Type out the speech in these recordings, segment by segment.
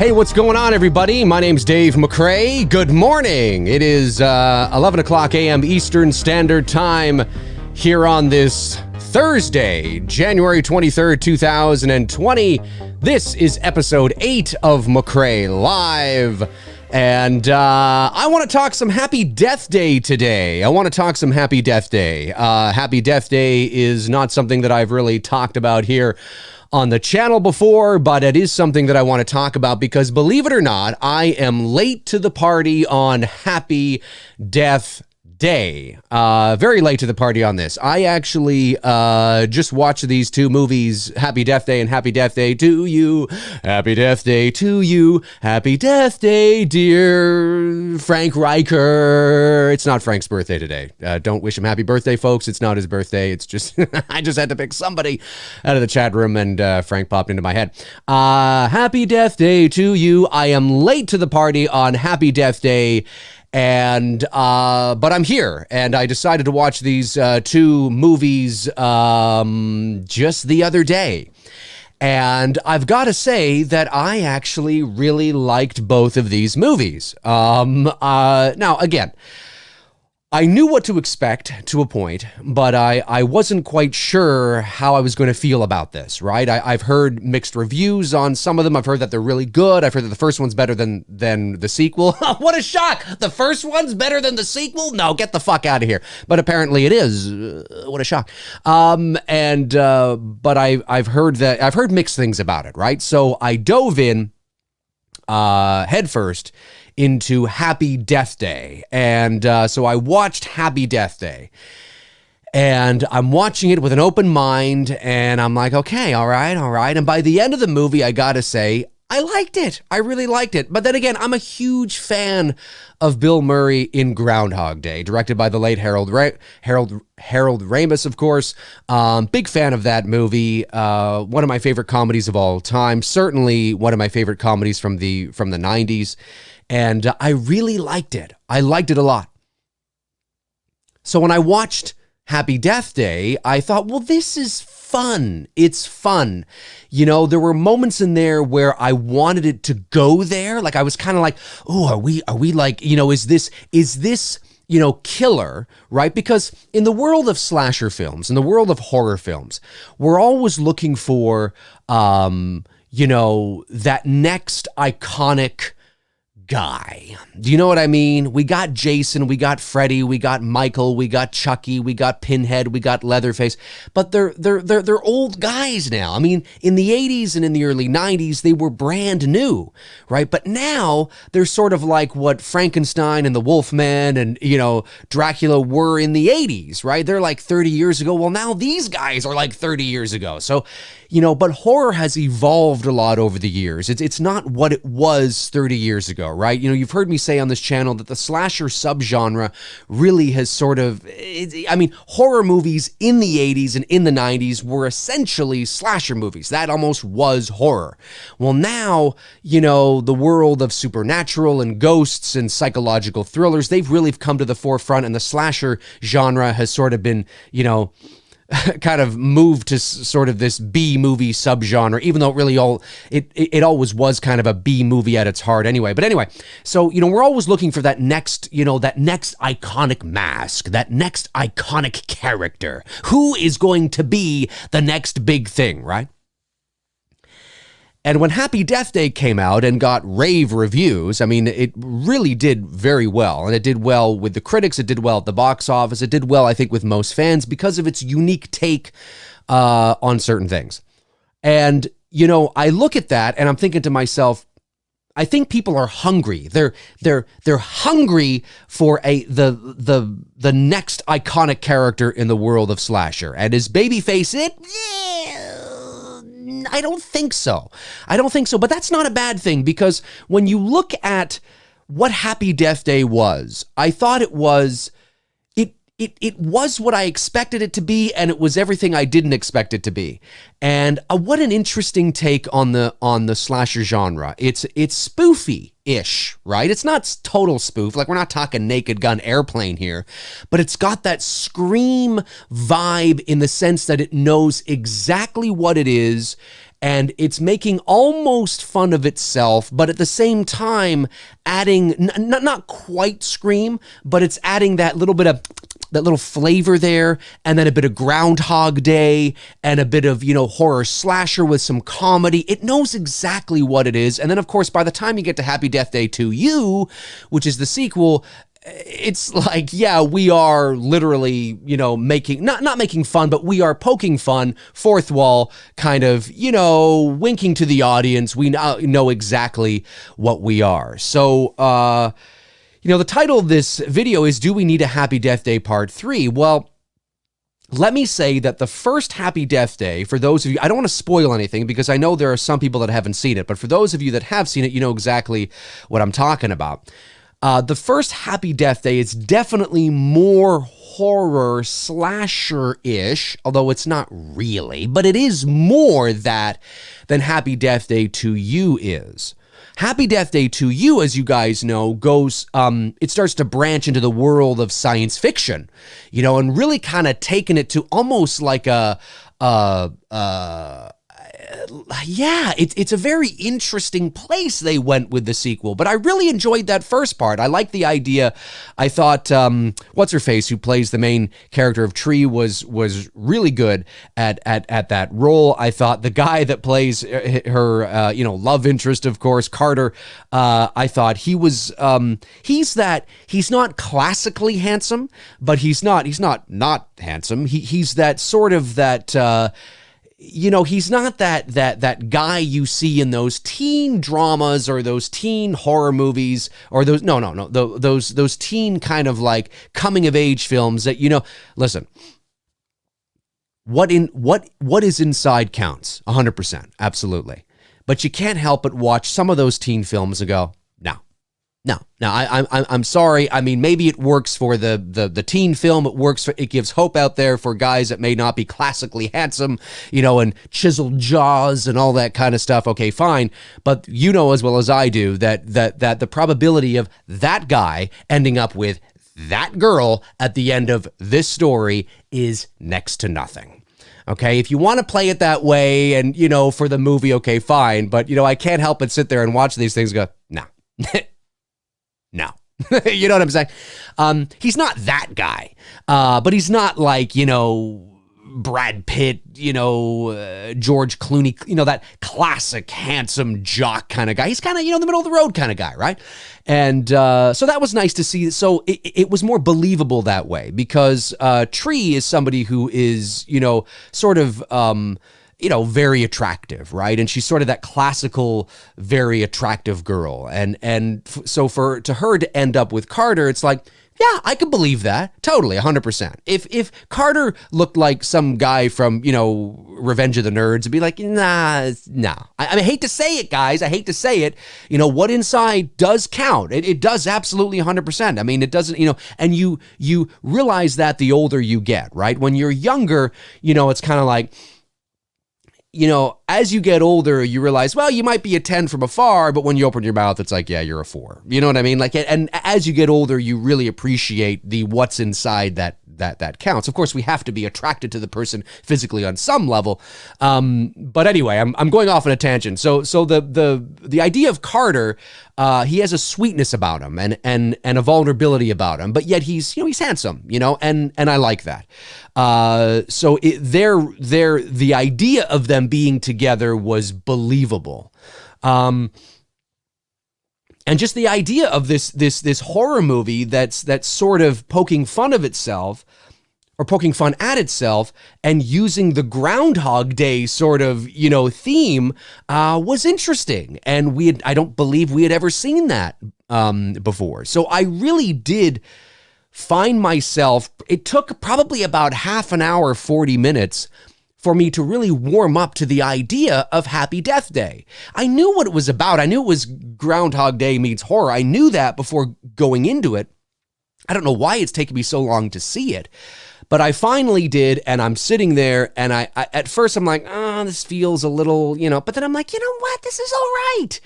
Hey, what's going on, everybody? My name's Dave Mcrae. Good morning. It is 11 o'clock a.m. Eastern Standard Time here on this Thursday, January 23rd, 2020. This is episode 8 of Mcrae Live. And I want to talk some Happy Death Day today. Happy Death Day. Happy Death Day is not something that I've really talked about here on the channel before, but it is something that I want to talk about because, believe it or not, I am late to the party on Happy Death Day. Very late to the party on this. I actually just watched these two movies, Happy Death Day and Happy Death Day to You. Happy Death Day to you. Happy Death Day, dear Frank Riker. It's not Frank's birthday today. Don't wish him happy birthday, folks. It's not his birthday. It's just, I just had to pick somebody out of the chat room and Frank popped into my head. Happy Death Day to you. I am late to the party on Happy Death Day. And but I'm here, and I decided to watch these two movies just the other day. And I've got to say that I actually really liked both of these movies. Now, again, I knew what to expect to a point, but I wasn't quite sure how I was going to feel about this, right? I've heard mixed reviews on some of them. I've heard that they're really good. I've heard that the first one's better than the sequel. What a shock! The first one's better than the sequel? No, get the fuck out of here. But apparently it is. What a shock. But I've heard mixed things about it, right? So I dove in headfirst into Happy Death Day. And so I watched Happy Death Day. And I'm watching it with an open mind, and I'm like, okay, all right. And by the end of the movie, I gotta say, I liked it. I really liked it. But then again, I'm a huge fan of Bill Murray in Groundhog Day, directed by the late Harold Ramis, of course. Big fan of that movie. One of my favorite comedies of all time. Certainly one of my favorite comedies from the 90s. And I really liked it. I liked it a lot. So when I watched Happy Death Day, I thought, well, this is fun. It's fun. You know, there were moments in there where I wanted it to go there. Like I was kind of like, oh, are we like, you know, is this, you know, killer, right? Because in the world of slasher films, in the world of horror films, we're always looking for, you know, that next iconic guy. Do you know what I mean? We got Jason, we got Freddy, we got Michael, we got Chucky, we got Pinhead, we got Leatherface, but they're old guys now. I mean, in the 80s and in the early 90s, they were brand new, right? But now they're sort of like what Frankenstein and the Wolfman and, you know, Dracula were in the 80s, right? They're like 30 years ago. Well, now these guys are like 30 years ago. So, you know, but horror has evolved a lot over the years. It's not what it was 30 years ago, right? You know, you've heard me say on this channel that the slasher subgenre really has sort of, I mean, horror movies in the 80s and in the 90s were essentially slasher movies. That almost was horror. Well, now, you know, the world of supernatural and ghosts and psychological thrillers, they've really come to the forefront, and the slasher genre has sort of been, you know, kind of moved to sort of this B movie subgenre, even though it really it always was kind of a B movie at its heart anyway. But anyway, so, you know, we're always looking for that next, you know, that next iconic mask, that next iconic character. Who is going to be the next big thing, right? And when Happy Death Day came out and got rave reviews, I mean, it really did very well. And it did well with the critics. It did well at the box office. It did well, I think, with most fans because of its unique take on certain things. And, you know, I look at that and I'm thinking to myself, I think people are hungry. They're hungry for the next iconic character in the world of slasher. And is Babyface it? Yeah. I don't think so. But that's not a bad thing, because when you look at what Happy Death Day was, I thought it was what I expected it to be, and it was everything I didn't expect it to be. And what an interesting take on the slasher genre. It's spoofy-ish, right? It's not total spoof, like we're not talking Naked Gun Airplane here, but it's got that Scream vibe in the sense that it knows exactly what it is, and it's making almost fun of itself, but at the same time adding, not quite Scream, but it's adding that little bit of that little flavor there, and then a bit of Groundhog Day, and a bit of, horror slasher with some comedy. It knows exactly what it is. And then, of course, by the time you get to Happy Death Day 2U, which is the sequel, it's like, yeah, we are literally, making, not making fun, but we are poking fun, fourth wall, kind of, winking to the audience. We know exactly what we are. So, the title of this video is, Do We Need a Happy Death Day Part 3? Well, let me say that the first Happy Death Day, for those of you, I don't want to spoil anything because I know there are some people that haven't seen it, but for those of you that have seen it, you know exactly what I'm talking about. The first Happy Death Day is definitely more horror slasher-ish, although it's not really, but it is more that than Happy Death Day 2U is. Happy Death Day 2U, as you guys know, goes, it starts to branch into the world of science fiction, and really kind of taking it to almost like it's a very interesting place they went with the sequel, but I really enjoyed that first part. I like the idea. I thought, what's-her-face, who plays the main character of Tree, was really good at that role. I thought the guy that plays her, love interest, of course, Carter, I thought he was, he's not classically handsome, but he's not handsome. He's that sort of that, he's not that guy you see in those teen dramas or those teen horror movies or those teen kind of like coming of age films that, listen, what is inside counts 100%. Absolutely. But you can't help but watch some of those teen films and go, no. I'm sorry. I mean, maybe it works for the teen film. It gives hope out there for guys that may not be classically handsome, and chiseled jaws and all that kind of stuff. Okay, fine. But you know as well as I do that the probability of that guy ending up with that girl at the end of this story is next to nothing. Okay, if you want to play it that way and, for the movie, okay, fine. But, I can't help but sit there and watch these things and go, no. No. You know what I'm saying? He's not that guy, but he's not like, Brad Pitt, George Clooney, that classic handsome jock kind of guy. He's kind of, the middle of the road kind of guy, right? And so that was nice to see. So it was more believable that way because Tree is somebody who is, sort of, very attractive, right? And she's sort of that classical, very attractive girl. So to her to end up with Carter, it's like, yeah, I could believe that. Totally, 100%. If Carter looked like some guy from, Revenge of the Nerds, it'd be like, nah. I hate to say it, guys. I hate to say it. What inside does count. It does absolutely 100%. I mean, it doesn't, and you realize that the older you get, right? When you're younger, it's kind of like, as you get older, you realize, well, you might be a 10 from afar, but when you open your mouth, it's like, yeah, you're a 4. You know what I mean? Like, and as you get older, you really appreciate the what's inside that counts. Of course, we have to be attracted to the person physically on some level. But anyway, I'm going off on a tangent. So the idea of Carter, he has a sweetness about him and a vulnerability about him, but yet he's handsome, and I like that. So the idea of them being together was believable. And just the idea of this horror movie that's sort of poking fun of itself or poking fun at itself and using the Groundhog Day sort of, theme was interesting. And I don't believe we had ever seen that before. So I really did find myself, it took probably about half an hour, 40 minutes for me to really warm up to the idea of Happy Death Day. I knew what it was about. I knew it was Groundhog Day meets horror. I knew that before going into it. I don't know why it's taken me so long to see it, but I finally did, and I'm sitting there, and I at first I'm like, oh, this feels a little, but then I'm like, you know what? This is all right.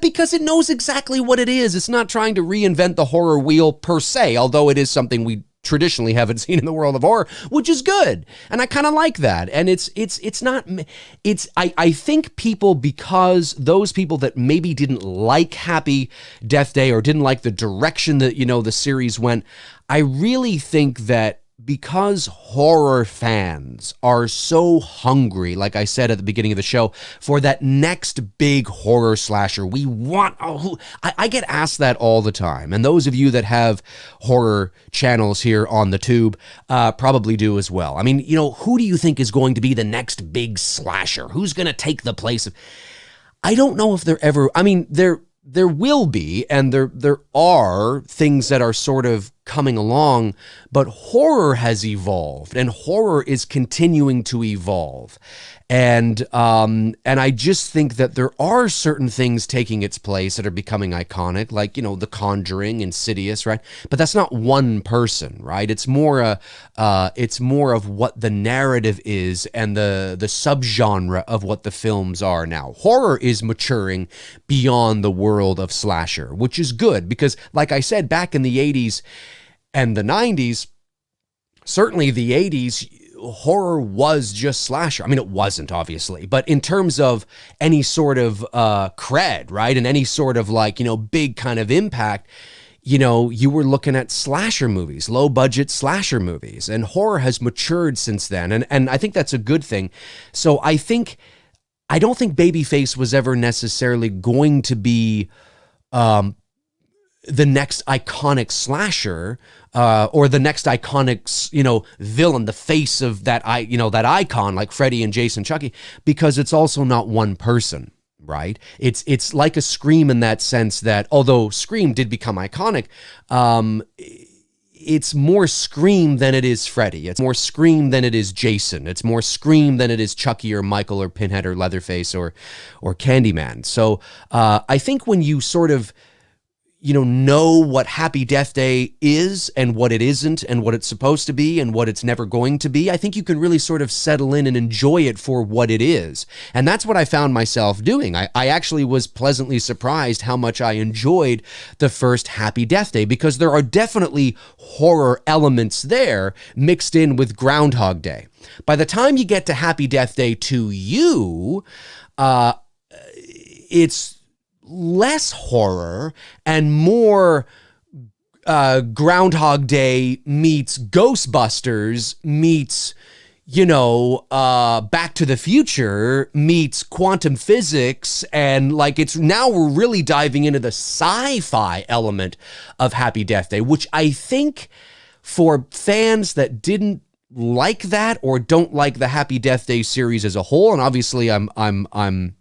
Because it knows exactly what it is. It's not trying to reinvent the horror wheel per se, although it is something we traditionally haven't seen in the world of horror, which is good. And I kind of like that. And I think people, because those people that maybe didn't like Happy Death Day or didn't like the direction that, the series went, I really think that because horror fans are so hungry, like I said at the beginning of the show, for that next big horror slasher, I get asked that all the time. And those of you that have horror channels here on the tube probably do as well. I mean, who do you think is going to be the next big slasher? Who's going to take the place of... I don't know if there will be, and there are things that are sort of coming along, but horror has evolved, and horror is continuing to evolve. And I just think that there are certain things taking its place that are becoming iconic, like, The Conjuring, Insidious, right? But that's not one person, right? It's more of what the narrative is and the subgenre of what the films are now. Horror is maturing beyond the world of slasher, which is good because, like I said, back in the 80s and the 90s, certainly the 80s, horror was just slasher. I mean, it wasn't, obviously, but in terms of any sort of cred, right, and any sort of big kind of impact, you were looking at slasher movies, low budget slasher movies, and horror has matured since then, and I think that's a good thing. So I don't think Babyface was ever necessarily going to be the next iconic slasher, or the next iconic, villain, the face of that icon like Freddy and Jason, Chucky, because it's also not one person, right? It's like a Scream in that sense that, although Scream did become iconic, it's more Scream than it is Freddy. It's more Scream than it is Jason. It's more Scream than it is Chucky or Michael or Pinhead or Leatherface or Candyman. So I think when you sort of know what Happy Death Day is and what it isn't and what it's supposed to be and what it's never going to be, I think you can really sort of settle in and enjoy it for what it is. And that's what I found myself doing. I actually was pleasantly surprised how much I enjoyed the first Happy Death Day, because there are definitely horror elements there mixed in with Groundhog Day. By the time you get to Happy Death Day 2U, it's less horror and more Groundhog Day meets Ghostbusters meets, Back to the Future meets quantum physics. And it's now we're really diving into the sci-fi element of Happy Death Day, which I think for fans that didn't like that or don't like the Happy Death Day series as a whole, and obviously I'm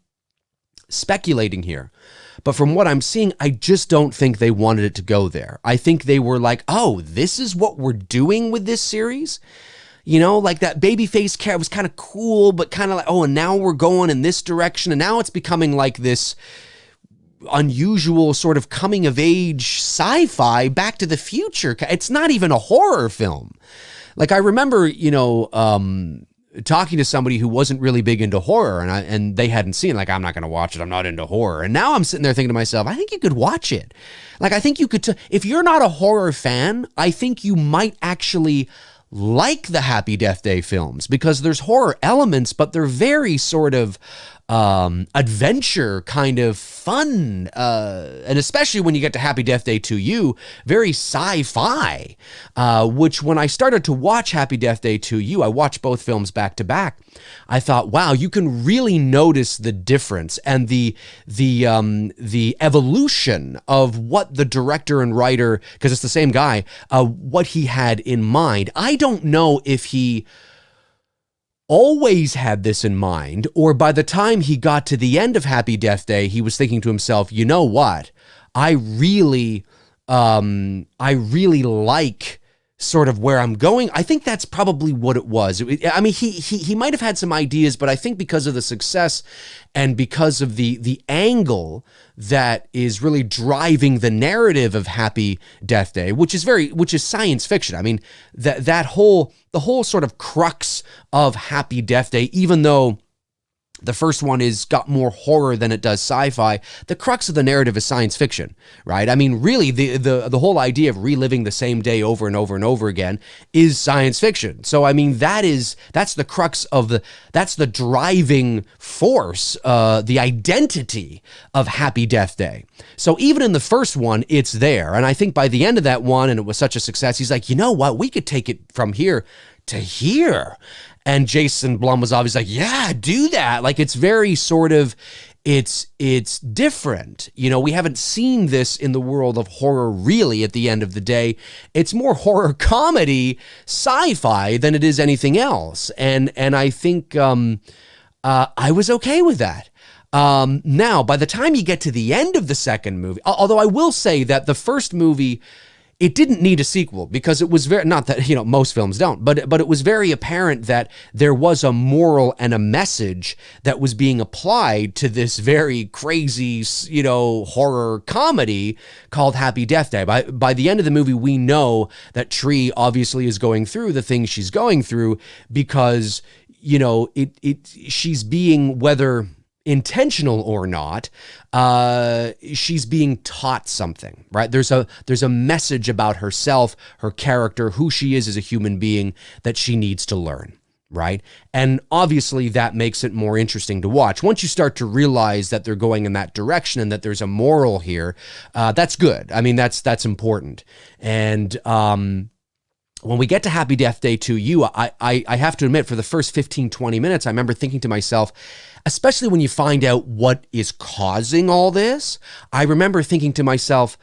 speculating here, but from what I'm seeing, I just don't think they wanted it to go there. I think they were like, oh, this is what we're doing with this series? That Babyface character was kind of cool, but kind of like, oh, and now we're going in this direction, and now it's becoming like this unusual sort of coming-of-age sci-fi Back to the Future. It's not even a horror film. I remember, talking to somebody who wasn't really big into horror, and they hadn't seen, I'm not going to watch it. I'm not into horror. And now I'm sitting there thinking to myself, I think you could watch it. I think you could, if you're not a horror fan, I think you might actually like the Happy Death Day films, because there's horror elements, but they're very sort of adventure kind of fun, and especially when you get to Happy Death Day 2U, very sci-fi, which when I started to watch Happy Death Day 2U, I watched both films back to back, I thought, wow, you can really notice the difference and the evolution of what the director and writer, because it's the same guy, what he had in mind. I don't know if he always had this in mind, or by the time he got to the end of Happy Death Day, he was thinking to himself, you know what? I really like sort of where I'm going. I think that's probably what it was. He might have had some ideas, but I think because of the success and because of the angle that is really driving the narrative of Happy Death Day, which is science fiction. I mean, the whole sort of crux of Happy Death Day, even though The first one is got more horror than it does sci-fi. The crux of the narrative is science fiction, right? I mean, really, the whole idea of reliving the same day over and over and over again is science fiction. So, I mean, that's the crux of that's the driving force, the identity of Happy Death Day. So even in the first one, it's there. And I think by the end of that one, and it was such a success, he's like, you know what? We could take it from here to here. And Jason Blum was always like, yeah, do that. Like, it's very sort of, it's different. You know, we haven't seen this in the world of horror really at the end of the day. It's more horror comedy, sci-fi than it is anything else. And I think I was okay with that. Now, by the time you get to the end of the second movie, although I will say that the first movie, it didn't need a sequel because it was very, not that, you know, most films don't, but it was very apparent that there was a moral and a message that was being applied to this very crazy, you know, horror comedy called Happy Death Day. By the end of the movie, we know that Tree obviously is going through the things she's going through because, you know, she's being, whether intentional or not, she's being taught something, right? There's a message about herself, her character, who she is as a human being that she needs to learn, right? And obviously that makes it more interesting to watch. Once you start to realize that they're going in that direction and that there's a moral here, that's good. I mean, that's important. And when we get to Happy Death Day to You, I have to admit, for the first 15, 20 minutes, I remember thinking to myself, especially when you find out what is causing all this, I remember thinking to myself,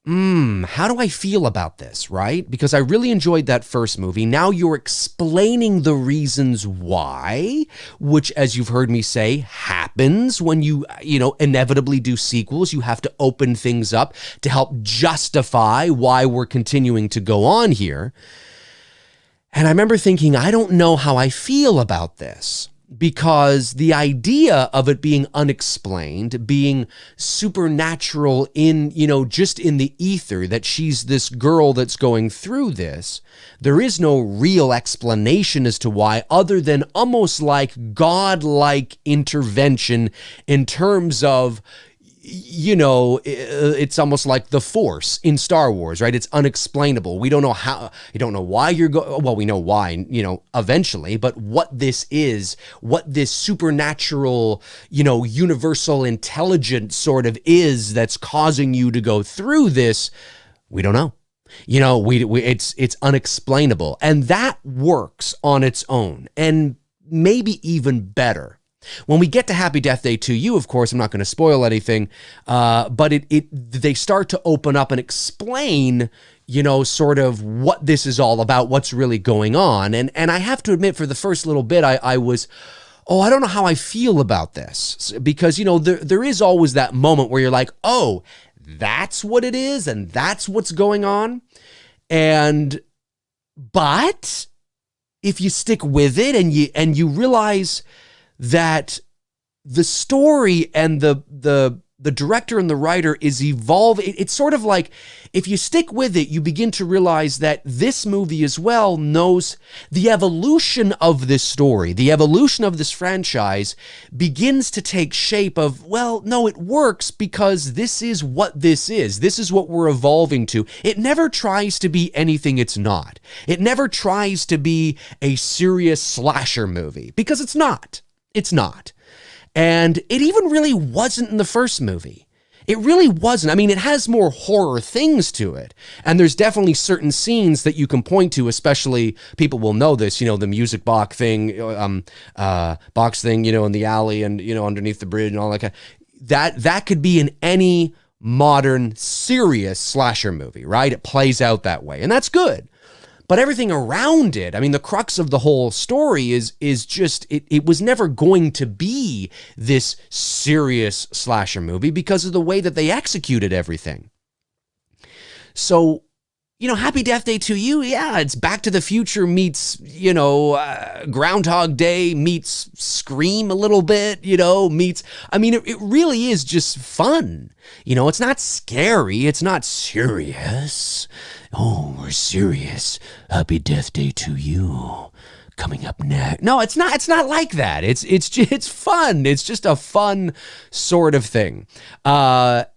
how do I feel about this, right? Because I really enjoyed that first movie. Now you're explaining the reasons why, which, as you've heard me say, happens when you inevitably do sequels. You have to open things up to help justify why we're continuing to go on here. And I remember thinking, I don't know how I feel about this. Because the idea of it being unexplained, being supernatural in, just in the ether, that she's this girl that's going through this, there is no real explanation as to why, other than almost like God-like intervention in terms of, it's almost like the Force in Star Wars, right? It's unexplainable. We don't know how, you don't know why you're going, well, we know why, eventually, but what this is, what this supernatural, universal intelligence sort of is that's causing you to go through this, we don't know. It's unexplainable. And that works on its own, and maybe even better. When we get to Happy Death Day to You, of course, I'm not going to spoil anything, but they start to open up and explain, sort of what this is all about, what's really going on. And I have to admit, for the first little bit, I was, I don't know how I feel about this. Because, there is always that moment where you're like, oh, that's what it is, and that's what's going on. But if you stick with it and you realize that the story and the director and the writer is evolving. It's sort of like, if you stick with it, you begin to realize that this movie as well knows the evolution of this story, the evolution of this franchise begins to take shape of, well, no, it works because this is what this is. This is what we're evolving to. It never tries to be anything it's not. It never tries to be a serious slasher movie, because it's not. It's not. And it even really wasn't in the first movie. It really wasn't. I mean, it has more horror things to it. And there's definitely certain scenes that you can point to, especially, people will know this, the music box thing, in the alley and, underneath the bridge and all that kind of, that could be in any modern, serious slasher movie, right? It plays out that way. And that's good. But everything around it, I mean, the crux of the whole story is just, it was never going to be this serious slasher movie because of the way that they executed everything. So, Happy Death Day to You, yeah, it's Back to the Future meets, Groundhog Day meets Scream a little bit, it really is just fun. It's not scary, it's not serious. Oh, we're serious. Happy Death Day to You. coming up next. No, it's not. It's not like that. It's fun. It's just a fun sort of thing. But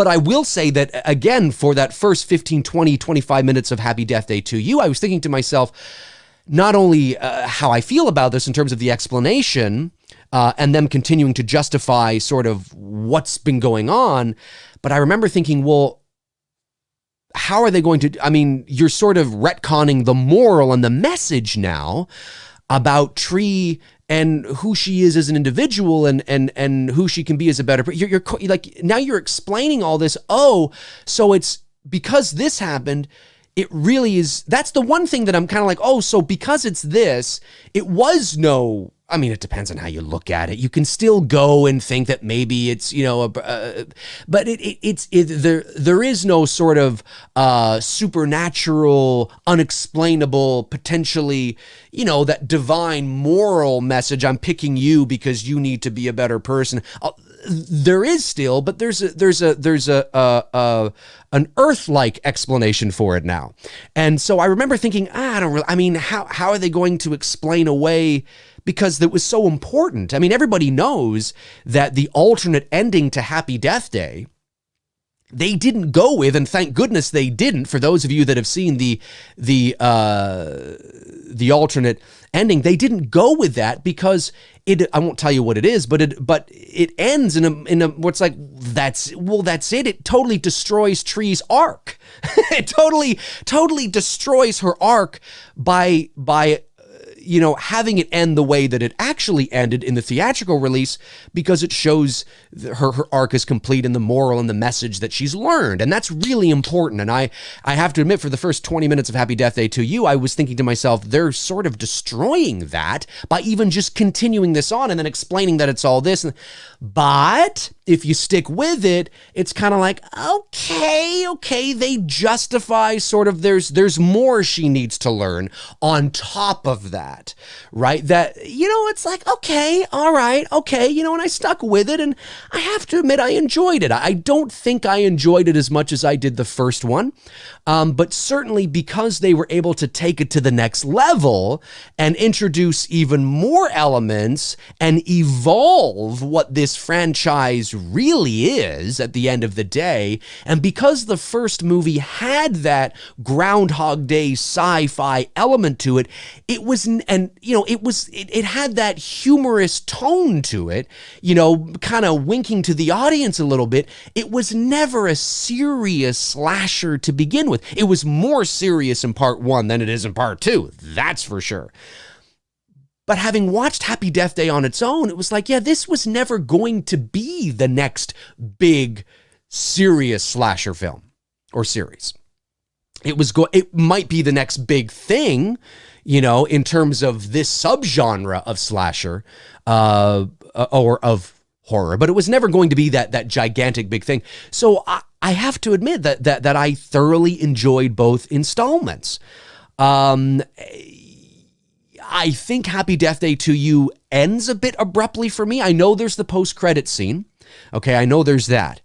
I will say that, again, for that first 15, 20, 25 minutes of Happy Death Day to You, I was thinking to myself, not only how I feel about this in terms of the explanation and them continuing to justify sort of what's been going on, but I remember thinking, well, how are they going to, I mean, you're sort of retconning the moral and the message now about Tree and who she is as an individual and who she can be as a better person. You're like, now you're explaining all this. Oh, so it's because this happened, it really is. That's the one thing that I'm kind of like, oh, so because it's this, it was no, I mean, it depends on how you look at it. You can still go and think that maybe it's, you know, but there is no sort of supernatural, unexplainable, potentially, you know, that divine moral message. I'm picking you because you need to be a better person. There is still, but there's an Earth-like explanation for it now. And so I remember thinking, I mean, how are they going to explain away? Because that was so important. I mean, everybody knows that the alternate ending to Happy Death Day, they didn't go with, and thank goodness they didn't. For those of you that have seen the alternate ending, they didn't go with that because it. I won't tell you what it is, but it ends in a what's like that's it. It totally destroys Tree's arc. It totally destroys her arc by you know, having it end the way that it actually ended in the theatrical release, because it shows her arc is complete in the moral and the message that she's learned. And that's really important. And I have to admit, for the first 20 minutes of Happy Death Day to You, I was thinking to myself, they're sort of destroying that by even just continuing this on and then explaining that it's all this. But if you stick with it, it's kind of like, okay, they justify sort of there's more she needs to learn on top of that, right? That, you know, it's like, okay, all right, okay, you know, and I stuck with it, and I have to admit I enjoyed it. I don't think I enjoyed it as much as I did the first one, but certainly because they were able to take it to the next level and introduce even more elements and evolve what this franchise really is at the end of the day. And because the first movie had that Groundhog Day sci-fi element to it, it was, and you know, it had that humorous tone to it, you know, kind of winking to the audience a little bit. It was never a serious slasher to begin with. It was more serious in part one than it is in part two, that's for sure. But having watched Happy Death Day on its own, it was like, yeah, this was never going to be the next big serious slasher film or series. It might be the next big thing, you know, in terms of this subgenre of slasher or of horror, but it was never going to be that gigantic big thing. So I have to admit that I thoroughly enjoyed both installments. I think Happy Death Day to You ends a bit abruptly for me. I know there's the post-credit scene. Okay, I know there's that.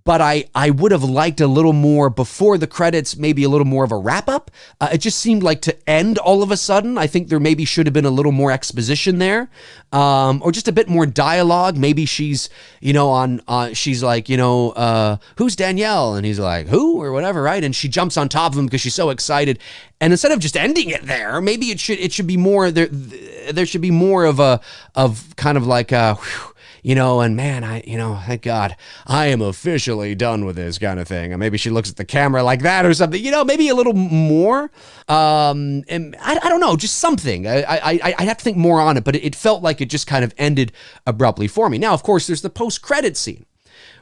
But I would have liked a little more before the credits, maybe a little more of a wrap-up. It just seemed like to end all of a sudden. I think there maybe should have been a little more exposition there, or just a bit more dialogue. Maybe she's, you know, she's like, you know, who's Danielle? And he's like, who, or whatever, right? And she jumps on top of him because she's so excited. And instead of just ending it there, maybe it should be more there. There should be more of kind of like a, whew, you know, and man, thank God, I am officially done with this kind of thing. And maybe she looks at the camera like that or something, you know, maybe a little more. And I don't know, just something. I have to think more on it, but it felt like it just kind of ended abruptly for me. Now, of course, there's the post-credit scene,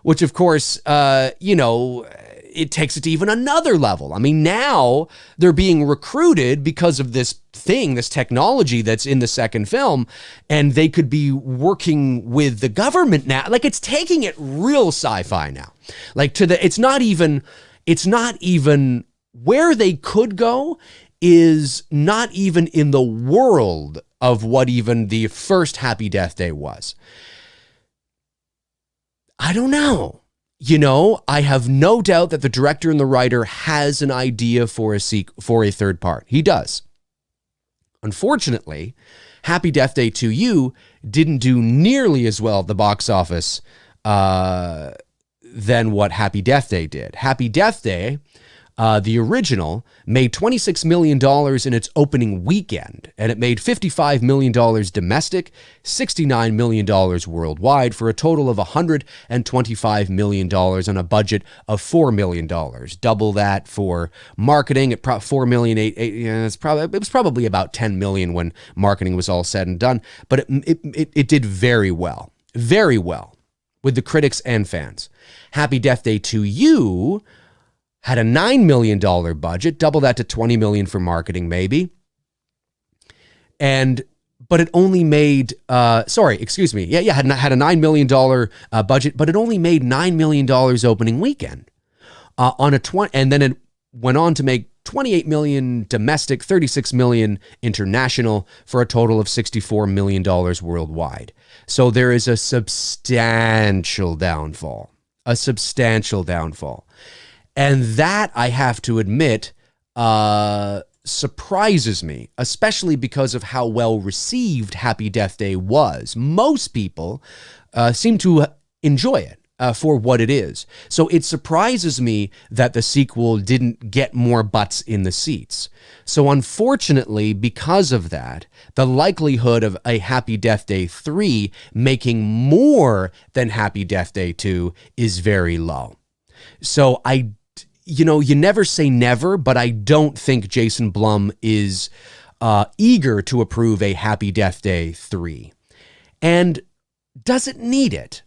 which, of course, you know, it takes it to even another level. I mean, now they're being recruited because of this thing, this technology that's in the second film, and they could be working with the government now. Like, it's taking it real sci-fi now. Like, it's not even where they could go is not even in the world of what even the first Happy Death Day was. I don't know. I have no doubt that the director and the writer has an idea for a third part. He does. Unfortunately, Happy Death Day 2U didn't do nearly as well at the box office than what Happy Death Day did. Happy Death Day, the original, made $26 million in its opening weekend, and it made $55 million domestic, $69 million worldwide, for a total of $125 million on a budget of $4 million. Double that for marketing at $4 million. It was probably about $10 million when marketing was all said and done, but it did very well with the critics and fans. Happy Death Day 2U had a $9 million budget, double that to $20 million for marketing, maybe. But it only made, had a $9 million budget, but it only made $9 million opening weekend. And then it went on to make $28 million domestic, $36 million international, for a total of $64 million worldwide. So there is a substantial downfall. And that, I have to admit, surprises me, especially because of how well received Happy Death Day was. Most people seem to enjoy it for what it is. So it surprises me that the sequel didn't get more butts in the seats. So unfortunately, because of that, the likelihood of a Happy Death Day 3 making more than Happy Death Day 2 is very low. So you never say never, but I don't think Jason Blum is eager to approve a Happy Death Day 3. And does it need it?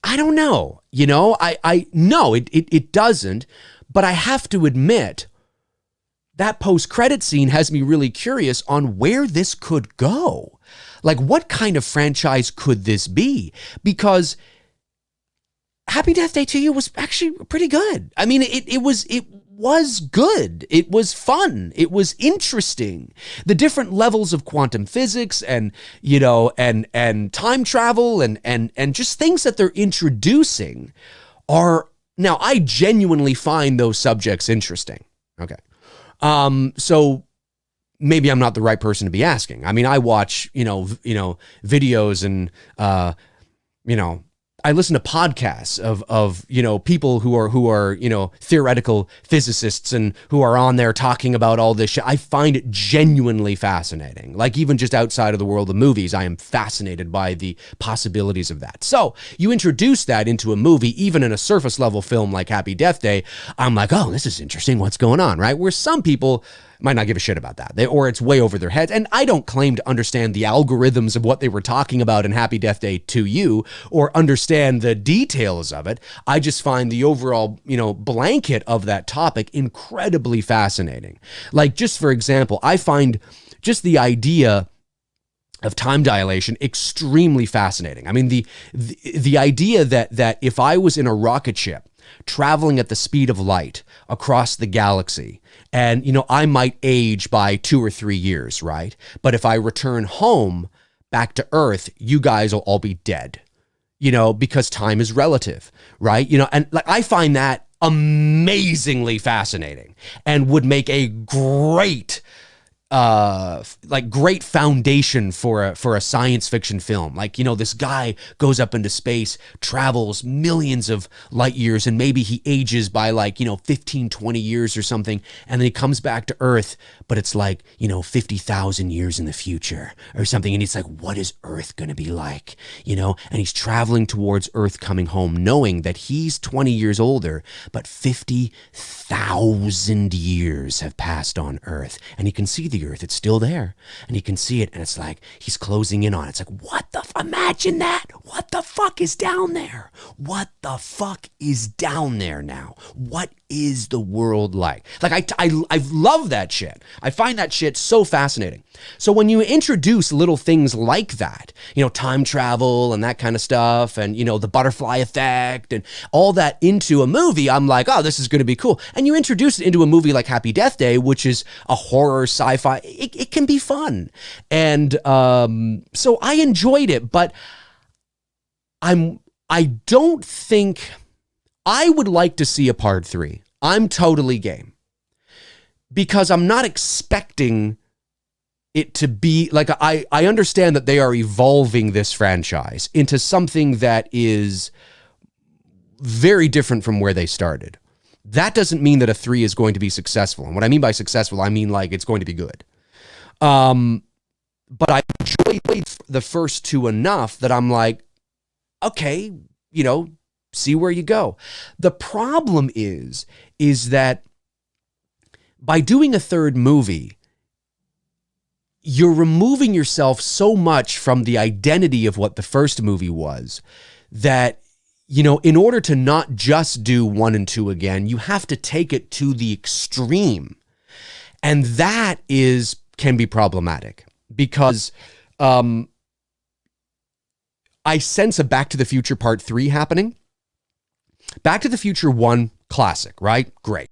I don't know. I know it doesn't, but I have to admit that post-credit scene has me really curious on where this could go. Like, what kind of franchise could this be? Because Happy Death Day 2U was actually pretty good. I mean, it was good. It was fun. It was interesting. The different levels of quantum physics and time travel and just things that they're introducing are, now I genuinely find those subjects interesting. Okay. So maybe I'm not the right person to be asking. I mean, I watch, videos and, I listen to podcasts of people who are theoretical physicists and who are on there talking about all this shit. I find it genuinely fascinating. Like, even just outside of the world of movies, I am fascinated by the possibilities of that. So you introduce that into a movie, even in a surface level film like Happy Death Day, I'm like, oh, this is interesting. What's going on, right? Where some people might not give a shit about that, or it's way over their heads. And I don't claim to understand the algorithms of what they were talking about in Happy Death Day 2U or understand the details of it. I just find the overall, blanket of that topic incredibly fascinating. Like, just for example, I find just the idea of time dilation extremely fascinating. I mean, the idea that if I was in a rocket ship traveling at the speed of light across the galaxy, and, I might age by 2 or 3 years, right? But if I return home back to Earth, you guys will all be dead, because time is relative, right? And like, I find that amazingly fascinating and would make a great great foundation for a science fiction film. Like, this guy goes up into space, travels millions of light years, and maybe he ages by 15, 20 years or something. And then he comes back to Earth, but it's 50,000 years in the future or something. And he's like, what is Earth going to be like? And he's traveling towards Earth coming home, knowing that he's 20 years older, but 50,000 years have passed on Earth. And he can see the Earth. It's still there. And he can see it. And it's like, he's closing in on it. It's like, imagine that. What the fuck is down there? What the fuck is down there now? What is the world like? Like, I love that shit. I find that shit so fascinating. So when you introduce little things like that, time travel and that kind of stuff, and, the butterfly effect and all that into a movie, I'm like, oh, this is going to be cool. And you introduce it into a movie like Happy Death Day, which is a horror sci-fi. It can be fun. And so I enjoyed it, but I'm I don't think I would like to see a part 3. I'm totally game, because I'm not expecting it to be like, I understand that they are evolving this franchise into something that is very different from where they started. That doesn't mean that a 3 is going to be successful. And what I mean by successful, I mean like it's going to be good. But I enjoyed the first 2 enough that I'm like, okay, see where you go. The problem is that by doing a third movie, you're removing yourself so much from the identity of what the first movie was that, in order to not just do 1 and 2 again, you have to take it to the extreme. And that can be problematic, because I sense a Back to the Future Part 3 happening. Back to the Future 1, classic, right? Great.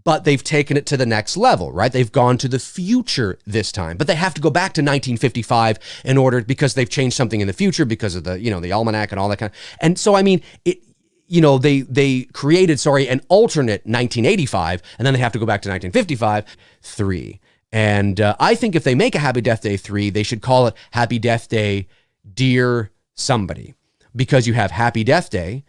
But they've taken it to the next level, right? They've gone to the future this time, but they have to go back to 1955 because they've changed something in the future because of the, the almanac and all that kind of. And so, I mean, they created, an alternate 1985, and then they have to go back to 1955, 3. And I think if they make a Happy Death Day 3, they should call it Happy Death Day, Dear Somebody, because you have Happy Death Day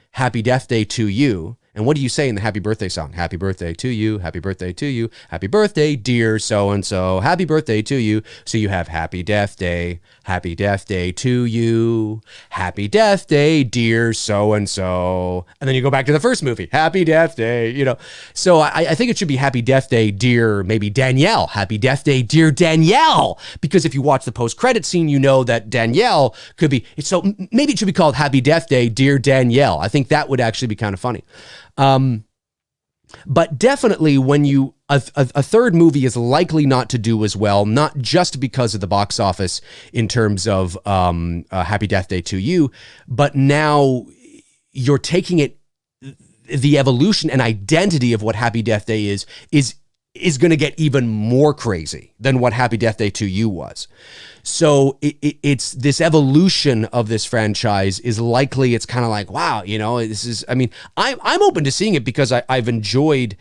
to you. And what do you say in the Happy Birthday song? Happy birthday to you, happy birthday to you, happy birthday, dear so-and-so, happy birthday to you. So you have Happy Death Day to you, happy death day, dear so-and-so. And then you go back to the first movie, Happy Death Day, So I think it should be Happy Death Day, dear maybe Danielle, Happy Death Day, dear Danielle. Because if you watch the post-credit scene, you know that Danielle could be, so maybe it should be called Happy Death Day, dear Danielle. I think that would actually be kind of funny. But definitely when a third movie is likely not to do as well, not just because of the box office in terms of Happy Death Day to You, but now you're taking it, the evolution and identity of what Happy Death Day is going to get even more crazy than what Happy Death Day to You was. So it's this evolution of this franchise is likely, it's kind of like, wow, this is, I mean, I'm open to seeing it because I've enjoyed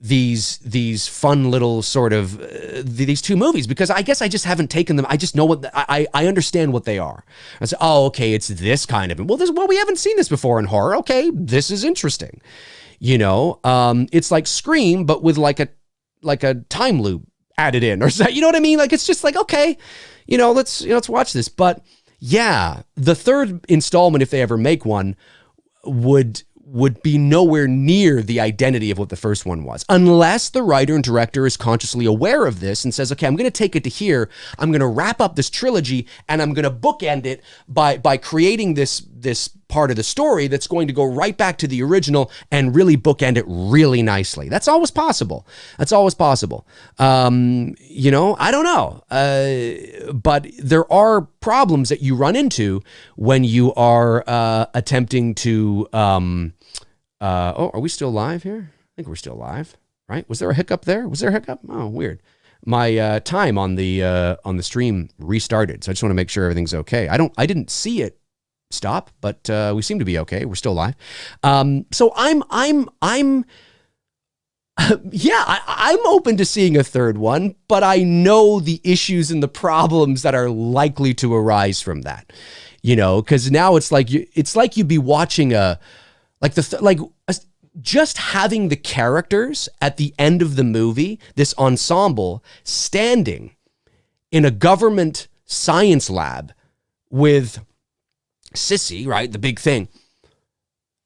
these fun little sort of, these 2 movies, because I guess I just haven't taken them. I just know I understand what they are. I say, oh, okay, it's this kind of, well, we haven't seen this before in horror. Okay, this is interesting. It's like Scream, but with like a time loop added in, or you know what I mean? Like, it's just like, okay, let's watch this. But yeah, the third installment, if they ever make one, would be nowhere near the identity of what the first one was, unless the writer and director is consciously aware of this and says, okay, I'm going to take it to here. I'm going to wrap up this trilogy and I'm going to bookend it by creating this part of the story that's going to go right back to the original and really bookend it really nicely. That's always possible. I don't know. But there are problems that you run into when you are attempting to, are we still live here? I think we're still live, right? Was there a hiccup there? Oh, weird. My time on the stream restarted. So I just want to make sure everything's okay. I didn't see it stop, but we seem to be okay. We're still live. So I'm open to seeing a third one, but I know the issues and the problems that are likely to arise from that. Because now it's like you'd be watching just having the characters at the end of the movie, this ensemble standing in a government science lab with Sissy, right? The big thing.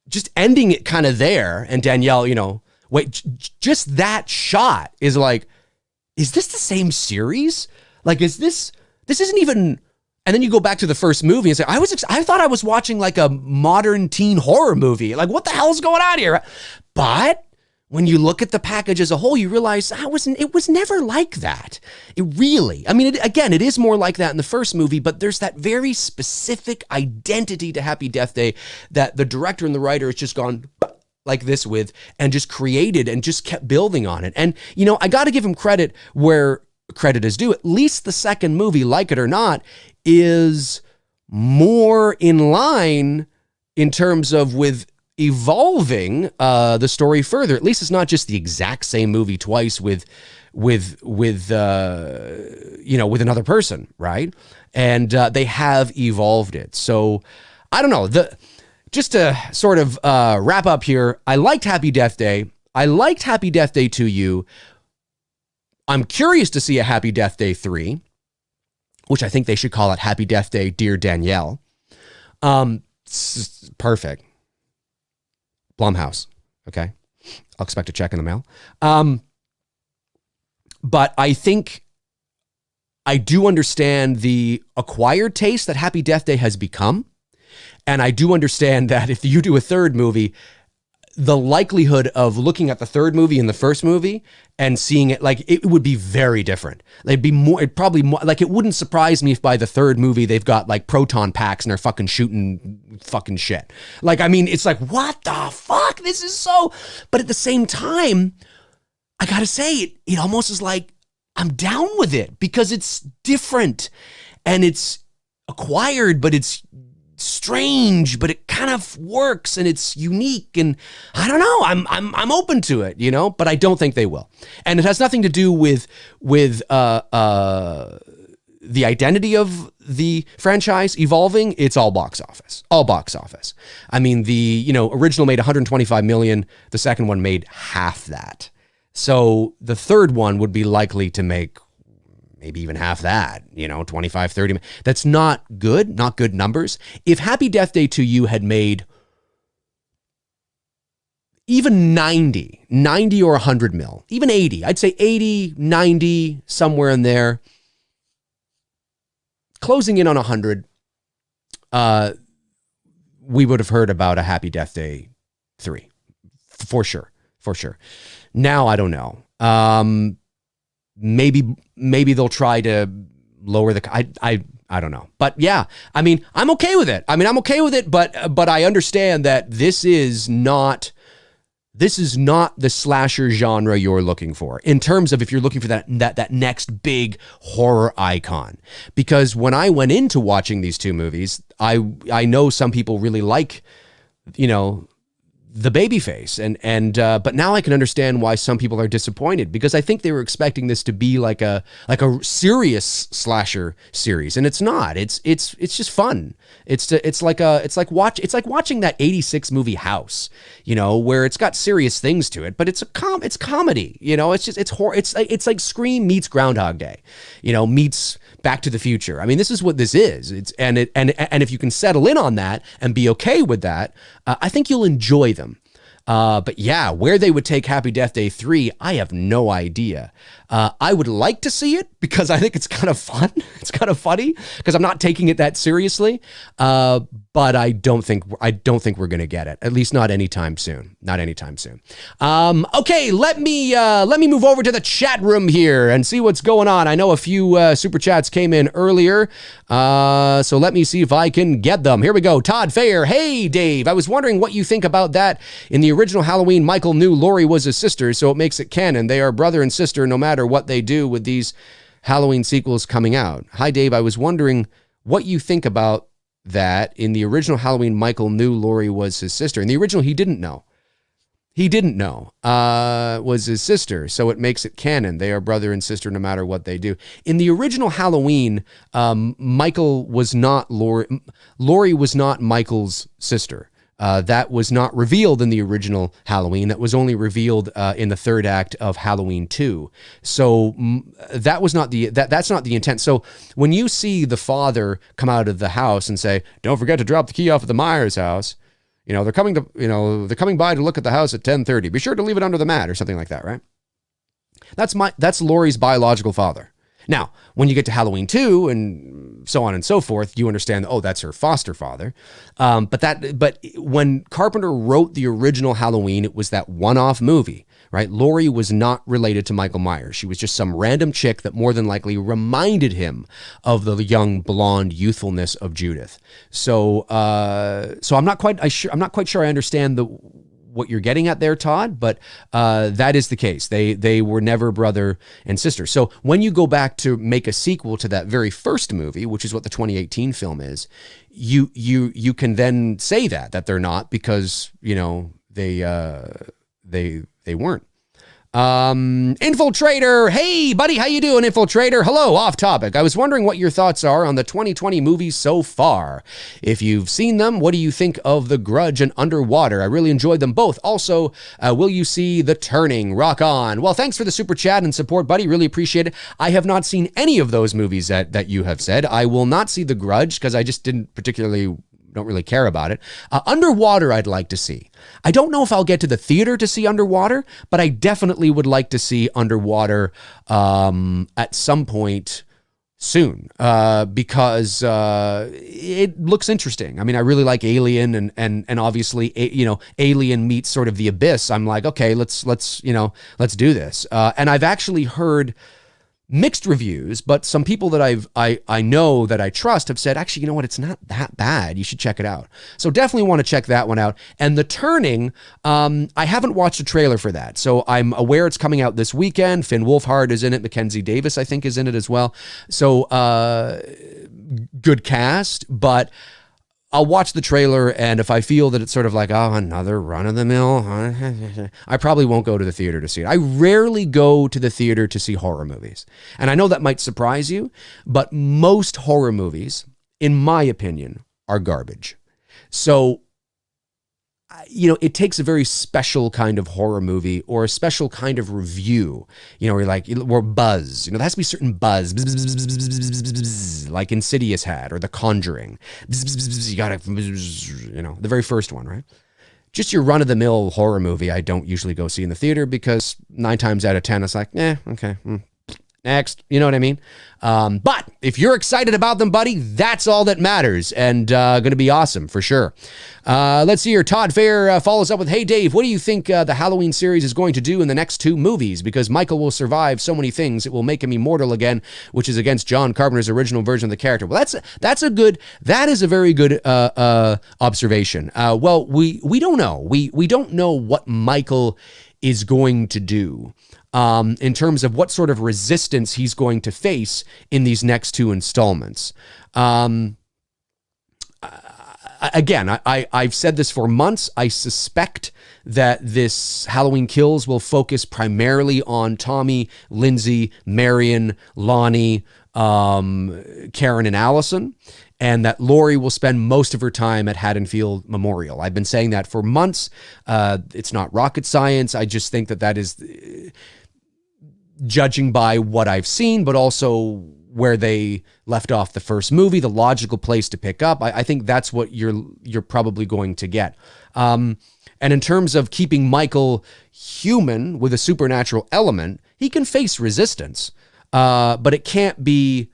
Just ending it kind of there. And Danielle, just that shot is like, is this the same series? Like, this isn't even, and then you go back to the first movie and say, I thought I was watching like a modern teen horror movie. Like, what the hell's going on here? But when you look at the package as a whole, you realize it was never like that. It is more like that in the first movie, but there's that very specific identity to Happy Death Day that the director and the writer has just gone like this with and just created and just kept building on it. And, I got to give him credit where credit is due. At least the second movie, like it or not, is more in line in terms of with evolving the story further. At least it's not just the exact same movie twice with another person, right? And they have evolved it. So I don't know. Just to sort of wrap up here, I liked Happy Death Day. I liked Happy Death Day to You. I'm curious to see a Happy Death Day 3, which I think they should call it Happy Death Day, Dear Danielle. Perfect. Blumhouse. Okay. I'll expect a check in the mail. But I think I do understand the acquired taste that Happy Death Day has become. And I do understand that if you do a third movie, the likelihood of looking at the third movie and the first movie and seeing it, like, it would be very different. It'd be more, it probably more, like, it wouldn't surprise me if by the third movie they've got like proton packs and they're fucking shooting fucking shit. Like, I mean, it's like, what the fuck? This is so, but at the same time, I gotta say, it almost is like, I'm down with it because it's different and it's acquired, but it's strange, but it kind of works and it's unique, and I don't know, I'm open to it, you know, but I don't think they will. And it has nothing to do with the identity of the franchise evolving. It's all box office. I mean, the original made 125 million, the second one made half that. So the third one would be likely to make maybe even half that, 25, 30. That's not good numbers. If Happy Death Day to You had made even 90 or 100 mil, even 80, I'd say 80, 90, somewhere in there, closing in on 100, we would have heard about a Happy Death Day 3, for sure. Now, I don't know. Maybe they'll try to lower the, I don't know. But yeah, I mean, I'm okay with it. But I understand that this is not the slasher genre you're looking for in terms of if you're looking for that next big horror icon. Because when I went into watching these two movies, I know some people really like, the baby face, but now I can understand why some people are disappointed, because I think they were expecting this to be like a serious slasher series, and it's not. It's just fun. It's like watching that 86 movie House, where it's got serious things to it, but it's comedy. It's horror. It's like Scream meets Groundhog Day, meets Back to the Future. I mean, this is what this is. And if you can settle in on that and be okay with that, I think you'll enjoy them. But yeah, where they would take Happy Death Day 3, I have no idea. I would like to see it because I think it's kind of fun. It's kind of funny because I'm not taking it that seriously. But I don't think we're going to get it. At least not anytime soon. Okay, let me move over to the chat room here and see what's going on. I know a few super chats came in earlier. So let me see if I can get them. Here we go. Todd Fair. Hey, Dave. I was wondering what you think about that. In the original Halloween, Michael knew Laurie was his sister, so it makes it canon. They are brother and sister no matter what they do with these Halloween sequels coming out. Hi, Dave. I was wondering what you think about that. In the original Halloween, Michael knew Laurie was his sister. In the original, he didn't know. Was his sister, so it makes it canon. They are brother and sister no matter what they do. In the original Halloween, Michael was not Laurie. Laurie was not Michael's sister. That was not revealed in the original Halloween. That was only revealed in the third act of Halloween 2. So that was not that's not the intent. So when you see the father come out of the house and say, "Don't forget to drop the key off at the Myers house," they're coming by to look at the house at 10:30. Be sure to leave it under the mat or something like that, right? That's Laurie's biological father. Now, when you get to Halloween 2 and so on and so forth, you understand, that's her foster father. But when Carpenter wrote the original Halloween, it was that one-off movie, right? Laurie was not related to Michael Myers. She was just some random chick that more than likely reminded him of the young blonde youthfulness of Judith. So I'm not quite sure I understand what you're getting at there, Todd, but that is the case. They were never brother and sister. So when you go back to make a sequel to that very first movie, which is what the 2018 film is, you can then say that they're not, because they weren't. Infiltrator. Hey, buddy. How you doing, Infiltrator? Hello, off topic. I was wondering what your thoughts are on the 2020 movies so far. If you've seen them, what do you think of The Grudge and Underwater? I really enjoyed them both. Also, will you see The Turning? Rock on. Well, thanks for the super chat and support, buddy. Really appreciate it. I have not seen any of those movies that you have said. I will not see The Grudge because I just don't really care about it. Underwater, I'd like to see. I don't know if I'll get to the theater to see Underwater, but I definitely would like to see Underwater at some point soon because it looks interesting. I mean, I really like Alien and obviously, Alien meets sort of The Abyss. I'm like, okay, let's do this. And I've actually heard mixed reviews, but some people that I know that I trust have said, actually, you know what, it's not that bad. You should check it out. So definitely want to check that one out. And The Turning, I haven't watched a trailer for that, so I'm aware it's coming out this weekend. Finn Wolfhard is in it. Mackenzie Davis, I think, is in it as well. So good cast, but I'll watch the trailer, and if I feel that it's sort of like, another run-of-the-mill, I probably won't go to the theater to see it. I rarely go to the theater to see horror movies. And I know that might surprise you, but most horror movies, in my opinion, are garbage. So, it takes a very special kind of horror movie or a special kind of review, where you're like, or buzz, there has to be certain buzz, like Insidious had, or The Conjuring. You gotta, the very first one, right? Just your run-of-the-mill horror movie, I don't usually go see in the theater because 9 times out of 10, it's like, okay, next, you know what I mean? But if you're excited about them, buddy, that's all that matters, and going to be awesome for sure. Let's see here. Todd Fair follows up with, hey, Dave, what do you think the Halloween series is going to do in the next 2 movies? Because Michael will survive so many things, it will make him immortal again, which is against John Carpenter's original version of the character. Well, that is a very good observation. Well, we don't know. We don't know what Michael is going to do. In terms of what sort of resistance he's going to face in these next 2 installments. Again, I've said this for months. I suspect that this Halloween Kills will focus primarily on Tommy, Lindsay, Marion, Lonnie, Karen, and Allison, and that Laurie will spend most of her time at Haddonfield Memorial. I've been saying that for months. It's not rocket science. I just think that is, judging by what I've seen, but also where they left off the first movie, the logical place to pick up. I think that's what you're probably going to get. And in terms of keeping Michael human with a supernatural element, he can face resistance, but it can't be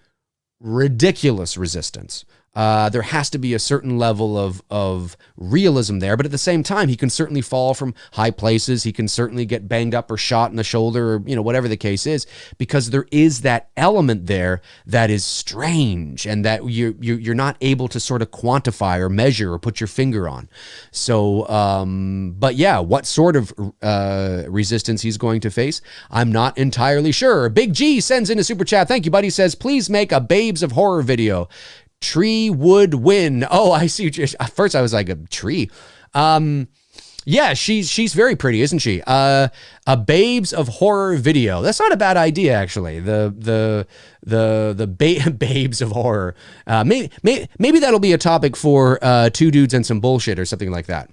ridiculous resistance. There has to be a certain level of realism there, but at the same time, he can certainly fall from high places. He can certainly get banged up or shot in the shoulder, or whatever the case is, because there is that element there that is strange and that you're not able to sort of quantify or measure or put your finger on. So, but yeah, what sort of resistance he's going to face, I'm not entirely sure. Big G sends in a super chat. Thank you, buddy. Says, please make a Babes of Horror video. Tree would win. Oh, I see. At first I was like, a tree. Yeah, she's very pretty, isn't she? A Babes of Horror video. That's not a bad idea, actually. The Babes of Horror. Maybe that'll be a topic for 2 Dudes and Some Bullshit or something like that.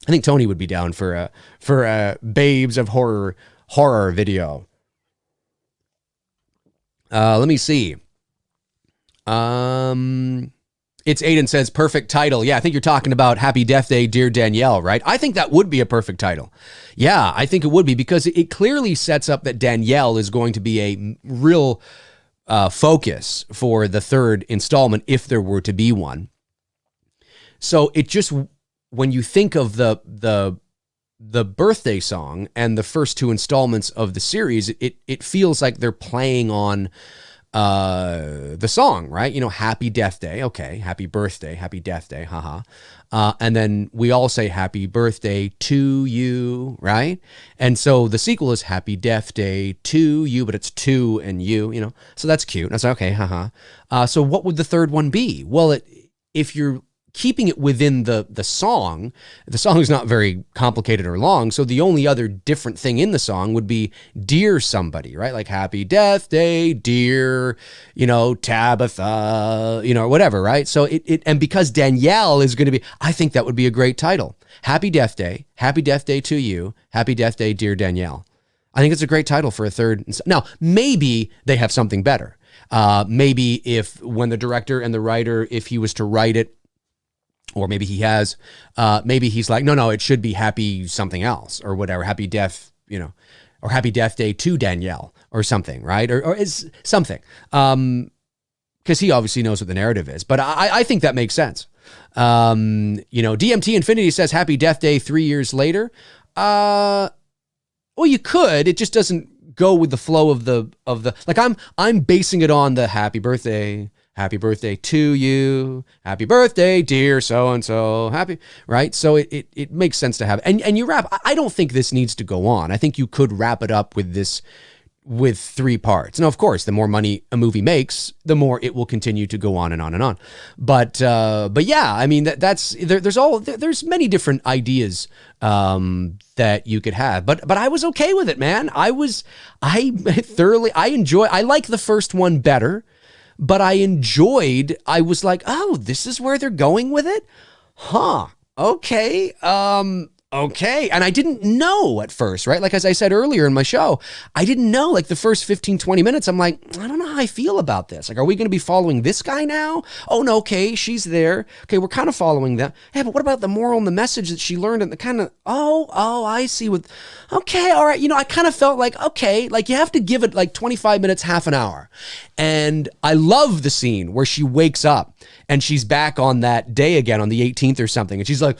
I think Tony would be down for a Babes of Horror video. Let me see. It's Aiden says, perfect title. Yeah, I think you're talking about Happy Death Day, Dear Danielle, right? I think that would be a perfect title. Yeah, I think it would be, because it clearly sets up that Danielle is going to be a real focus for the 3rd installment, if there were to be one. So it just, when you think of the birthday song and the first 2 installments of the series, it feels like they're playing on the song, right? Happy Death Day. Okay. Happy birthday. Happy Death Day. Haha. And then we all say happy birthday to you, right? And so the sequel is Happy Death Day to you, but it's to and you, so that's cute. And I was like, okay, haha. So what would the third one be? Well, if you're keeping it within the song is not very complicated or long. So the only other different thing in the song would be dear somebody, right? Like Happy Death Day, dear, Tabitha, whatever, right? So and because Danielle is going to be, I think that would be a great title. Happy Death Day to you. Happy Death Day, dear Danielle. I think it's a great title for a third. Now, maybe they have something better. Maybe when the director and the writer, if he was to write it, or maybe he has, maybe he's like, no, it should be happy something else or whatever, happy death, or Happy Death Day to Danielle or something, right? Or is something. Because he obviously knows what the narrative is. But I think that makes sense. DMT Infinity says Happy Death Day 3 years later. Well, you could. It just doesn't go with the flow of the like I'm basing it on the happy birthday to you, happy birthday, dear so-and-so, happy, right? So it makes sense to have, and you wrap, I don't think this needs to go on. I think you could wrap it up with 3 parts. Now, of course, the more money a movie makes, the more it will continue to go on and on and on. But yeah, I mean, there's many different ideas, that you could have, but I was okay with it, man. I like the first one better. But I was like, oh, this is where they're going with it? Huh. Okay. Okay. And I didn't know at first, right? Like, as I said earlier in my show, I didn't know, like the first 15, 20 minutes, I'm like, I don't know how I feel about this. Like, are we going to be following this guy now? Oh, no. Okay. She's there. Okay. We're kind of following that. Yeah. But what about the moral and the message that she learned and the kind of, I see okay. All right. I kind of felt like, okay, like you have to give it like 25 minutes, half an hour. And I love the scene where she wakes up and she's back on that day again on the 18th or something. And she's like,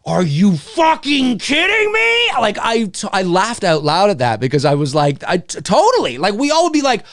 are you fucking kidding me? Like I laughed out loud at that because I was like, totally, like we all would be like,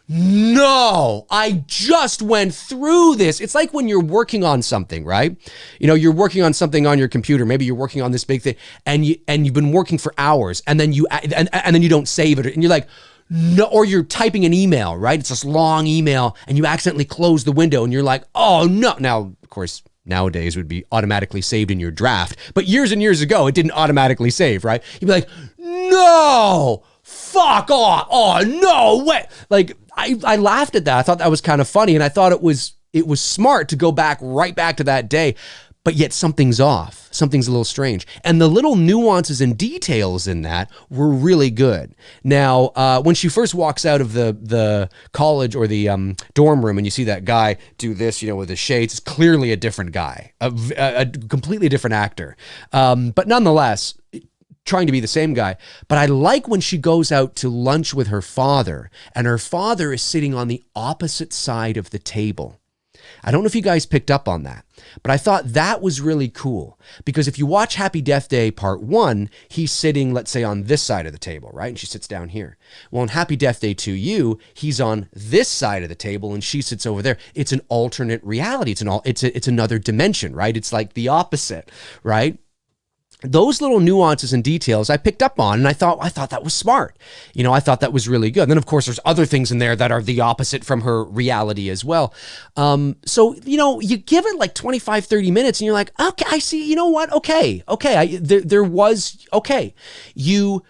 no, I just went through this. It's like when you're working on something, right? You're working on something on your computer. Maybe you're working on this big thing and you've been working for hours and then you don't save it and you're like, no, or you're typing an email, right? It's this long email and you accidentally close the window and you're like, oh no. Now, of course, nowadays would be automatically saved in your draft. But years and years ago, it didn't automatically save, right? You'd be like, no, fuck off. Oh, no way. Like, I laughed at that. I thought that was kind of funny. And I thought it was smart to go right back to that day. But yet something's off. Something's a little strange. And the little nuances and details in that were really good. Now, when she first walks out of the college or the dorm room and you see that guy do this, with his shades, it's clearly a different guy, a completely different actor. But nonetheless, trying to be the same guy. But I like when she goes out to lunch with her father and her father is sitting on the opposite side of the table. I don't know if you guys picked up on that, but I thought that was really cool because if you watch Happy Death Day Part 1, he's sitting, let's say, on this side of the table, right? And she sits down here. Well, in Happy Death Day to You, he's on this side of the table and she sits over there. It's an alternate reality. It's another dimension, right? It's like the opposite, right? Those little nuances and details I picked up on, and I thought that was smart. I thought that was really good. And then, of course, there's other things in there that are the opposite from her reality as well. So, you give it like 25, 30 minutes, and you're like, okay, I see. You know what? Okay. There was, okay. You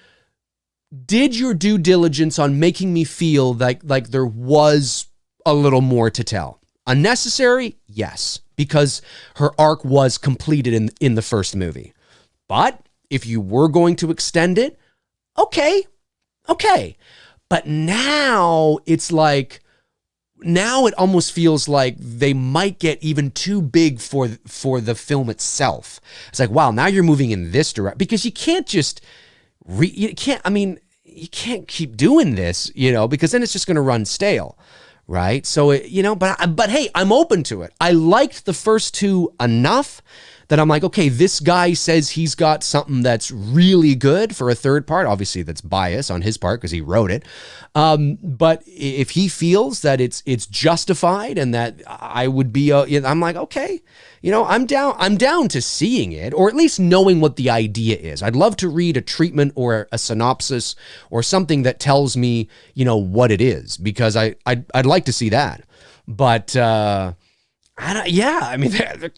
did your due diligence on making me feel like there was a little more to tell. Unnecessary? Yes, because her arc was completed in the first movie. But if you were going to extend it, okay. But now it's like, now it almost feels like they might get even too big for the film itself. It's like, wow, now you're moving in this direction because you can't just, you can't keep doing this, because then it's just going to run stale. Right. So, but hey, I'm open to it. I liked the first two enough that I'm like, okay, this guy says he's got something that's really good for a third part. Obviously, that's bias on his part because he wrote it. But if he feels that it's justified and that I would be, I'm like, okay, I'm down to seeing it, or at least knowing what the idea is. I'd love to read a treatment or a synopsis or something that tells me, what it is, because I'd like to see that. But they're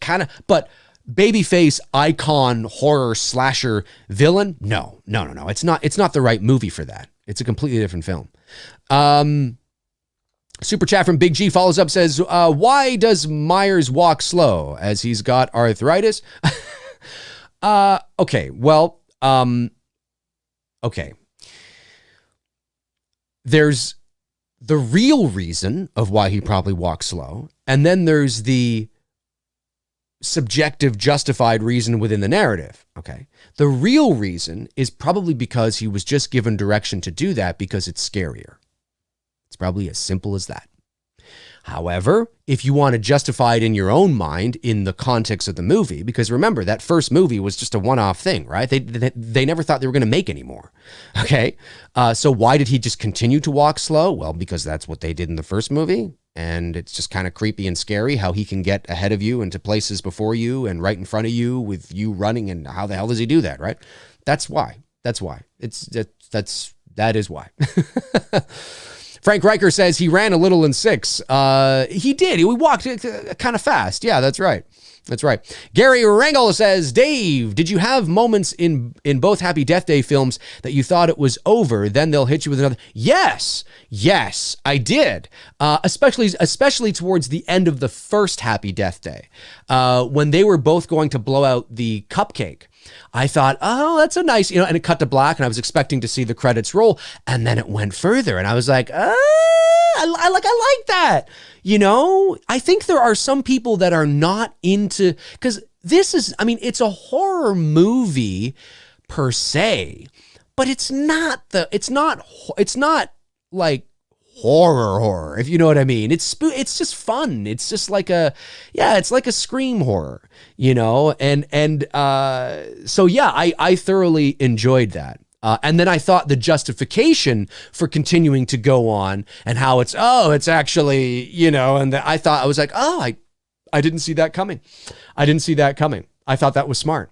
kind of, but babyface icon horror slasher villain. No. It's not the right movie for that. It's a completely different film. Super chat from Big G follows up, says, why does Myers walk slow as he's got arthritis? Okay. There's the real reason of why he probably walks slow. And then there's the subjective justified reason within the narrative. Okay. The real reason is probably because he was just given direction to do that because it's scarier. It's probably as simple as that. However, if you want to justify it in your own mind in the context of the movie, because remember, that first movie was just a one-off thing, right? They never thought they were going to make any more. Okay. So why did he just continue to walk slow? Well, because that's what they did in the first movie. And it's just kind of creepy and scary how he can get ahead of you into places before you and right in front of you with you running. And how the hell does he do that? Right. That's why. That is why. Frank Riker says he ran a little in 6. He did. He walked kind of fast. Yeah, that's right. That's right. Gary Rangel says, Dave, did you have moments in both Happy Death Day films that you thought it was over, then they'll hit you with another? Yes, I did. Especially towards the end of the first Happy Death Day, when they were both going to blow out the cupcake. I thought, oh, that's a nice, and it cut to black, and I was expecting to see the credits roll, and then it went further, and I was like, I like that. I think there are some people that are not into, because this is, it's a horror movie per se, but it's not like horror, if you know what I mean. It's just fun. It's just like it's like a Scream horror, I thoroughly enjoyed that. And then I thought the justification for continuing to go on and how it's actually, and I was like, I didn't see that coming. I thought that was smart.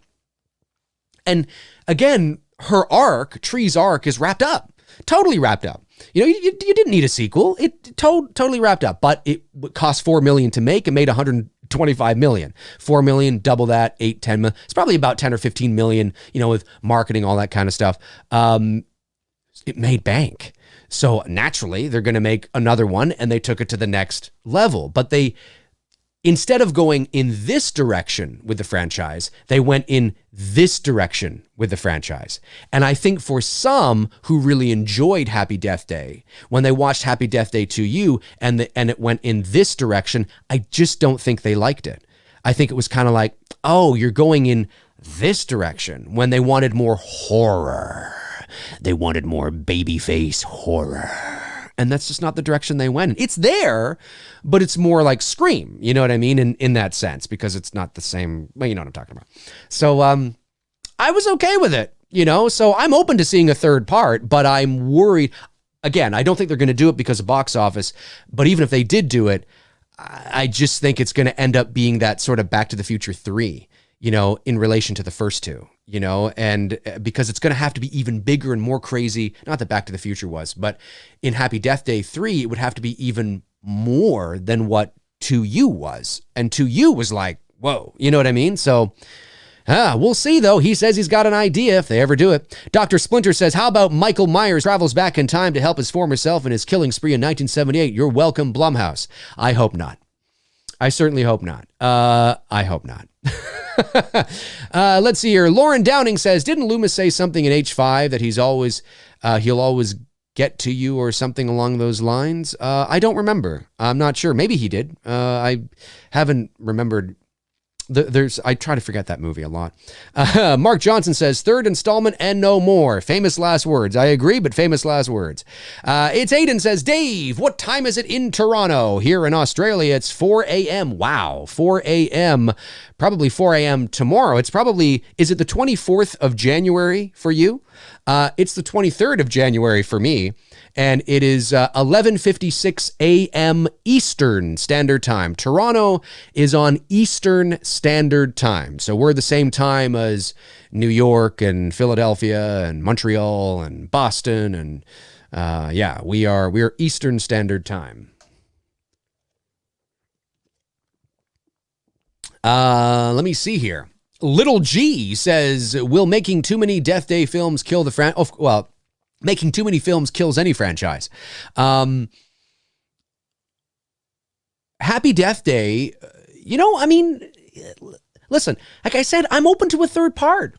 And again, her arc, Tree's arc, is wrapped up. Totally wrapped up. You didn't need a sequel. It totally wrapped up, but it cost $4 million to make. It made $125 million. $4 million, double that, 8, 10 million. It's probably about 10 or 15 million, with marketing, all that kind of stuff. It made bank. So naturally, they're going to make another one, and they took it to the next level. But instead of going in this direction with the franchise, they went in this direction with the franchise. And I think for some who really enjoyed Happy Death Day, when they watched Happy Death Day 2U and it went in this direction, I just don't think they liked it. I think it was kind of like, oh, you're going in this direction, when they wanted more horror. They wanted more babyface horror. And that's just not the direction they went in. It's there, but it's more like Scream, you know what I mean? In that sense, because it's not the same, well, you know what I'm talking about. So I was okay with it, so I'm open to seeing a third part, but I'm worried. Again, I don't think they're going to do it because of box office, but even if they did do it, I just think it's going to end up being that sort of Back to the Future 3, in relation to the first two. And because it's going to have to be even bigger and more crazy. Not that Back to the Future was, but in Happy Death Day 3, it would have to be even more than what 2U was. And 2U was like, whoa, you know what I mean? So we'll see, though. He says he's got an idea if they ever do it. Dr. Splinter says, how about Michael Myers travels back in time to help his former self in his killing spree in 1978? You're welcome, Blumhouse. I hope not. I certainly hope not. I hope not. Let's see here. Lauren Downing says, didn't Loomis say something in H5 that he'll always get to you or something along those lines? I don't remember. I'm not sure. Maybe he did. I haven't remembered I try to forget that movie a lot. Mark Johnson says, third installment and no more. Famous last words. I agree, but famous last words. It's Aiden says, Dave, what time is it in Toronto? Here in Australia, it's 4 a.m. Wow, 4 a.m. Probably 4 a.m. tomorrow. It's probably, is it the 24th of January for you? It's the 23rd of January for me. And it is 11:56 a.m. Eastern Standard Time. Toronto is on Eastern Standard Time. So we're the same time as New York and Philadelphia and Montreal and Boston. And yeah, we are Eastern Standard Time. Let me see here. Little G says, will making too many Deathday films kill the franchise? Oh, well, making too many films kills any franchise. Happy Deathday, I mean, listen, like I said, I'm open to a third part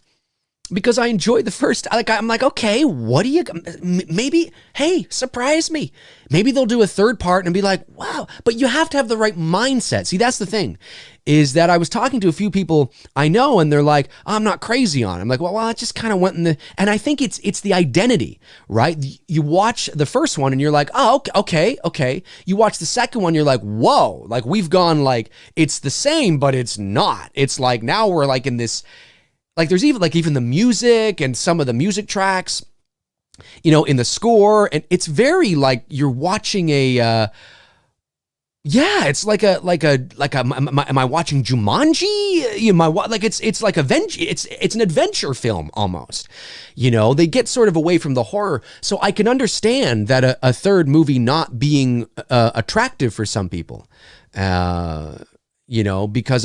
because I enjoyed the first. I'm like, okay, what do you, maybe, hey, surprise me. Maybe they'll do a third part and be like, wow, but you have to have the right mindset. See, that's the thing, is that I was talking to a few people I know and they're like, oh, I'm not crazy on it. I'm like, well, I just kind of went in the, and I think it's the identity, right? You watch the first one and you're like, oh, okay. You watch the second one, you're like, whoa, like we've gone like, it's the same, but it's not. It's like, now we're like in this, like there's even the music and some of the music tracks, in the score, and it's very like you're watching a, it's like am I watching Jumanji? Like it's like it's an adventure film almost. They get sort of away from the horror, so I can understand that a third movie not being attractive for some people. Because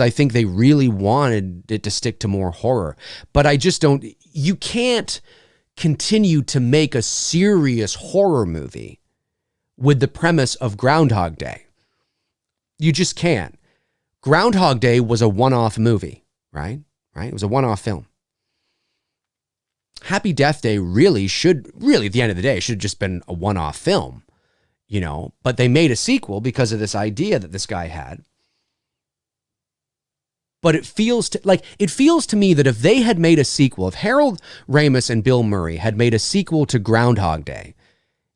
I think they really wanted it to stick to more horror. But I just don't, you can't continue to make a serious horror movie with the premise of Groundhog Day. You just can't. Groundhog Day was a one-off movie, right? It was a one-off film. Happy Deathday really, at the end of the day, should have just been a one-off film, but they made a sequel because of this idea that this guy had. But it feels to me that if they had made a sequel, if Harold Ramis and Bill Murray had made a sequel to Groundhog Day,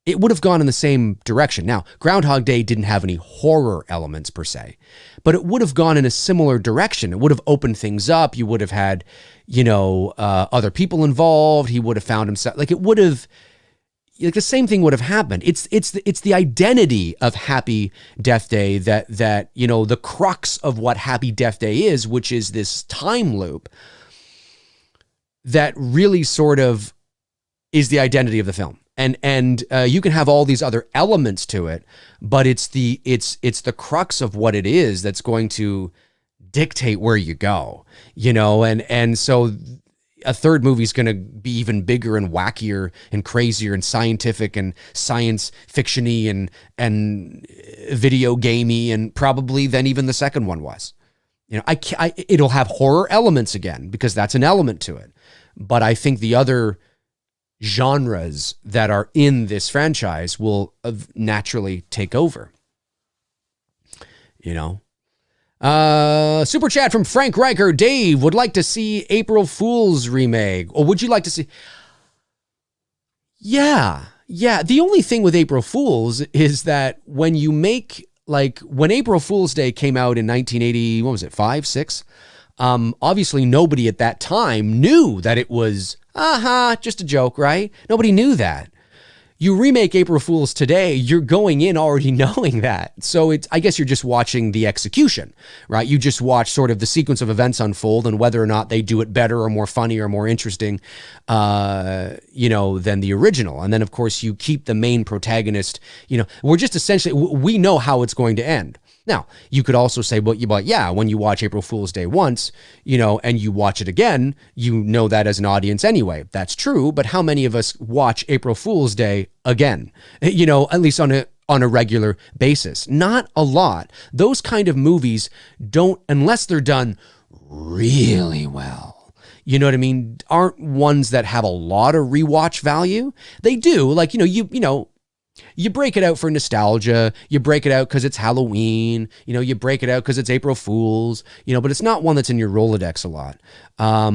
it would have gone in the same direction. Now, Groundhog Day didn't have any horror elements per se, but it would have gone in a similar direction. It would have opened things up. You would have had, other people involved. He would have found himself, like it would have, like the same thing would have happened. It's the identity of Happy Deathday that the crux of what Happy Deathday is, which is this time loop that really sort of is the identity of the film. And you can have all these other elements to it, but it's the crux of what it is that's going to dictate where you go, and so a third movie is going to be even bigger and wackier and crazier and scientific and science fiction-y and video gamey and probably than even the second one was. It'll have horror elements again because that's an element to it. But I think the other genres that are in this franchise will naturally take over. Super chat from Frank Riker. Dave would like to see April Fool's remake. Or would you like to see? Yeah. The only thing with April Fool's is that when you make, like, when April Fool's Day came out in 1980, what was it, 5, 6? Obviously nobody at that time knew that it was, just a joke, right? Nobody knew that. You remake April Fool's today, you're going in already knowing that. So I guess you're just watching the execution, right? You just watch sort of the sequence of events unfold and whether or not they do it better or more funny or more interesting, than the original. And then of course you keep the main protagonist, we're just essentially, we know how it's going to end. Now, you could also say, when you watch April Fool's Day once, and you watch it again, you know that as an audience anyway. That's true, but how many of us watch April Fool's Day again? At least on a regular basis. Not a lot. Those kind of movies don't, unless they're done really well, you know what I mean, aren't ones that have a lot of rewatch value. They do, like, You break it out for nostalgia. You break it out because it's Halloween. You break it out because it's April Fool's. But it's not one that's in your Rolodex a lot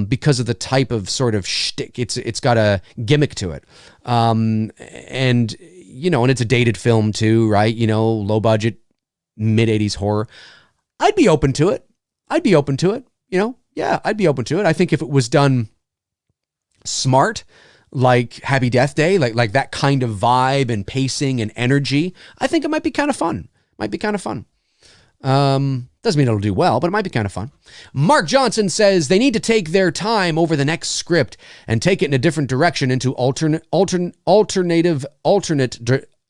because of the type of sort of shtick. It's got a gimmick to it, and it's a dated film too, right? Low budget, mid '80s horror. I'd be open to it. I'd be open to it. I'd be open to it. I think if it was done smart, like Happy Death Day, like that kind of vibe and pacing and energy, I think it might be kind of fun. Doesn't mean it'll do well, but it might be kind of fun. Mark Johnson says they need to take their time over the next script and take it in a different direction into alternate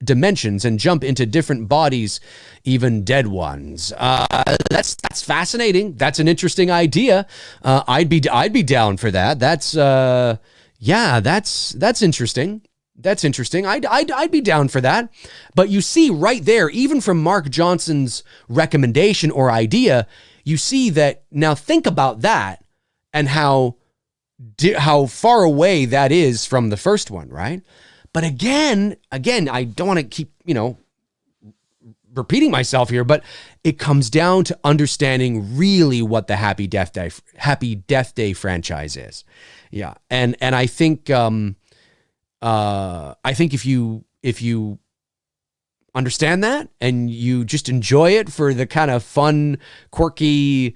dimensions and jump into different bodies, even dead ones. That's fascinating. That's an interesting idea. I'd be down for that. That's interesting. That's interesting. I'd be down for that. But you see right there, even from Mark Johnson's recommendation or idea, you see that now think about that and how far away that is from the first one, right? But again, I don't want to keep, repeating myself here, but it comes down to understanding really what the Happy Death Day franchise is. Yeah. And I think if you understand that and you just enjoy it for the kind of fun, quirky,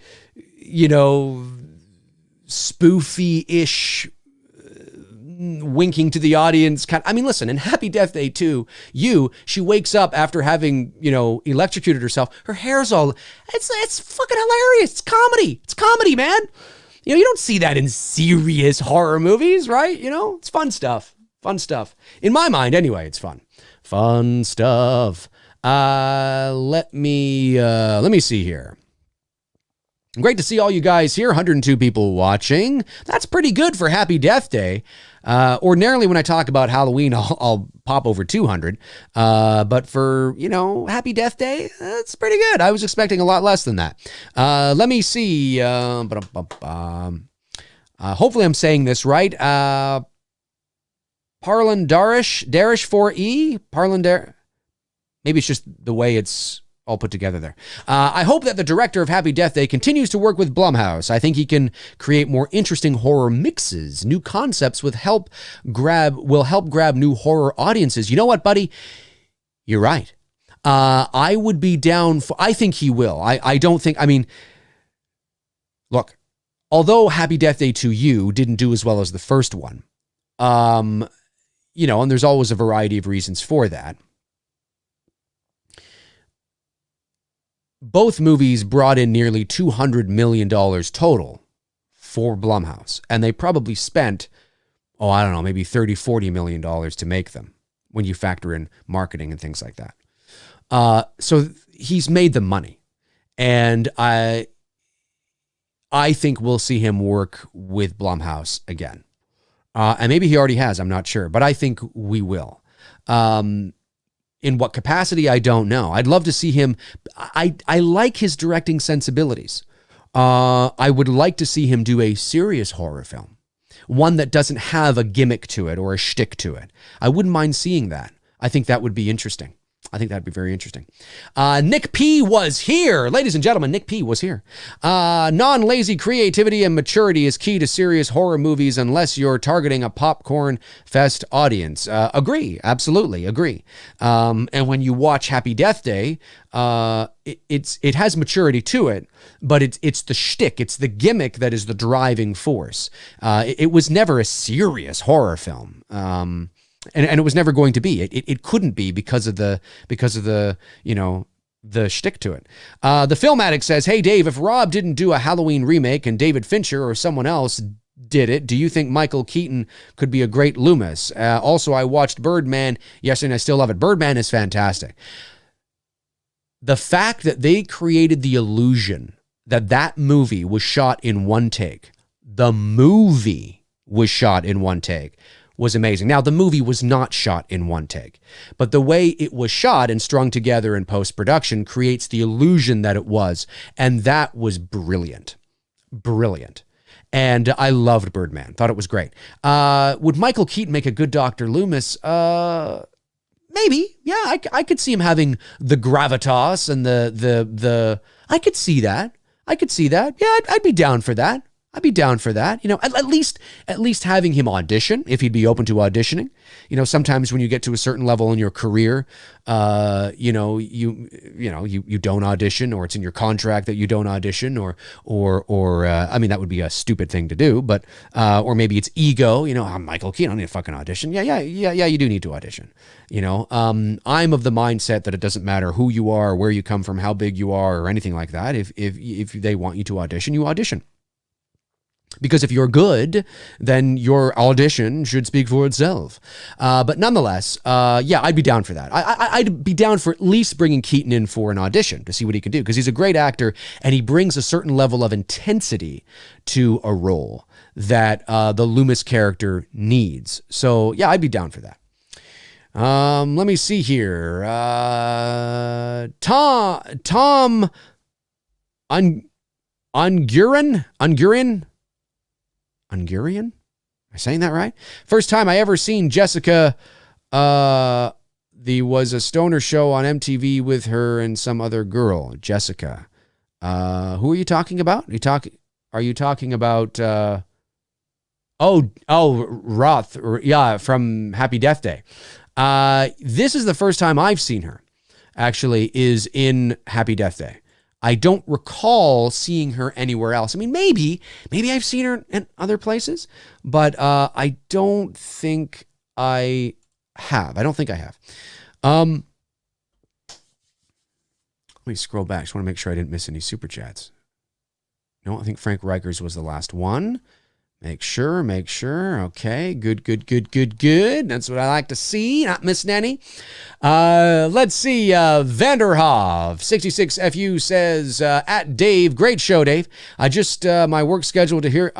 spoofy-ish, winking to the audience listen, in Happy Death Day 2, she wakes up after having, electrocuted herself. Her hair's all, it's fucking hilarious. It's comedy, man. You don't see that in serious horror movies, right? It's fun stuff. In my mind, anyway, it's fun. Fun stuff. Let me see here. Great to see all you guys here. 102 people watching. That's pretty good for Happy Death Day. Ordinarily, when I talk about Halloween, I'll pop over 200. But for, Happy Death Day, that's pretty good. I was expecting a lot less than that. Let me see. Hopefully I'm saying this right. Parlin Darish 4E. Maybe it's just the way it's all put together there. I hope that the director of Happy Death Day continues to work with Blumhouse. I think he can create more interesting horror mixes. New concepts will help grab new horror audiences. You know what, buddy? You're right. I would be down for, I think he will. I don't think, look, although Happy Death Day 2U didn't do as well as the first one, and there's always a variety of reasons for that. Both movies brought in nearly $200 million total for Blumhouse. And they probably spent, maybe $30-40 million to make them when you factor in marketing and things like that. So he's made the money. And I think we'll see him work with Blumhouse again. And maybe he already has, I'm not sure. But I think we will. In what capacity, I don't know. I'd love to see him. I like his directing sensibilities. I would like to see him do a serious horror film, one that doesn't have a gimmick to it or a shtick to it. I wouldn't mind seeing that. I think that would be interesting. I think that'd be very interesting. Nick P was here. Ladies and gentlemen, Nick P was here. Non-lazy creativity and maturity is key to serious horror movies unless you're targeting a popcorn fest audience. Agree. Absolutely agree. And when you watch Happy Death Day, it has maturity to it, but it's the shtick. It's the gimmick that is the driving force. It was never a serious horror film. And it was never going to be. It couldn't be because of the the shtick to it. The Film Addict says, "Hey Dave, if Rob didn't do a Halloween remake and David Fincher or someone else did it, do you think Michael Keaton could be a great Loomis? Also, I watched Birdman yesterday and I still love it. Birdman is fantastic. The fact that they created the illusion that movie was shot in one take, was amazing. Now, the movie was not shot in one take, but the way it was shot and strung together in post-production creates the illusion that it was, and that was brilliant. Brilliant. And I loved Birdman. Thought it was great. Would Michael Keaton make a good Dr. Loomis? maybe, yeah, I could see him having the gravitas and the. I could see that. Yeah, I'd be down for that. I'd be down for that. You know, at least having him audition if he'd be open to auditioning. You know, sometimes when you get to a certain level in your career, you don't audition, or it's in your contract that you don't audition, or I mean, that would be a stupid thing to do, but or maybe it's ego. You know, I'm Michael Keaton, I don't need to fucking audition. Yeah, you do need to audition. You know, I'm of the mindset that it doesn't matter who you are, where you come from, how big you are, or anything like that. If they want you to audition, you audition. Because if you're good, then your audition should speak for itself. But nonetheless, yeah, I'd be down for that. I'd be down for at least bringing Keaton in for an audition to see what he can do, because he's a great actor and he brings a certain level of intensity to a role that the Loomis character needs. So yeah, I'd be down for that. Let me see here. Tom Ungurian? Am I saying that right? First time I ever seen Jessica. There was a stoner show on MTV with her and some other girl, Jessica. Who are you talking about? Are you talking about? Roth. Yeah, from Happy Deathday. This is the first time I've seen her. Actually, is in Happy Deathday. I don't recall seeing her anywhere else. I mean, maybe I've seen her in other places, but I don't think I have. Let me scroll back. Just want to make sure I didn't miss any super chats. No, I think Frank Rikers was the last one. Make sure. Okay, good. That's what I like to see. Not missing any. Let's see. Vanderhoff 66FU says, at Dave, great show, Dave. I adjusted my work schedule to hear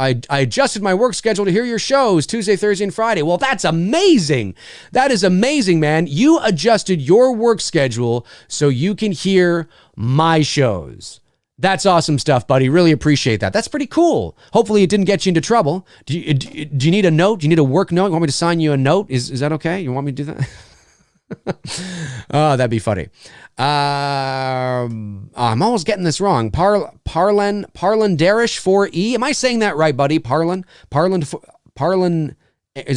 your shows Tuesday, Thursday, and Friday. Well, that's amazing. That is amazing, man. You adjusted your work schedule so you can hear my shows. That's awesome stuff, buddy. Really appreciate that. That's pretty cool. Hopefully it didn't get you into trouble. Do you need a note? Do you need a work note? You want me to sign you a note? Is that okay? You want me to do that? Oh, that'd be funny. I'm almost getting this wrong. Parlanderish 4E. Am I saying that right, buddy? Parland. Is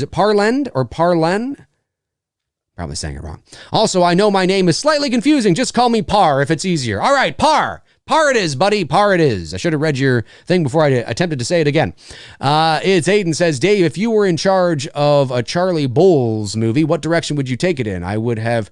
it Parland or Parlen? Probably saying it wrong. Also, I know my name is slightly confusing. Just call me Par if it's easier. All right, Par. Par it is, buddy. Par it is. I should have read your thing before I attempted to say it again. It's Aiden says, Dave, if you were in charge of a Charlie Bowles movie, what direction would you take it in? I would have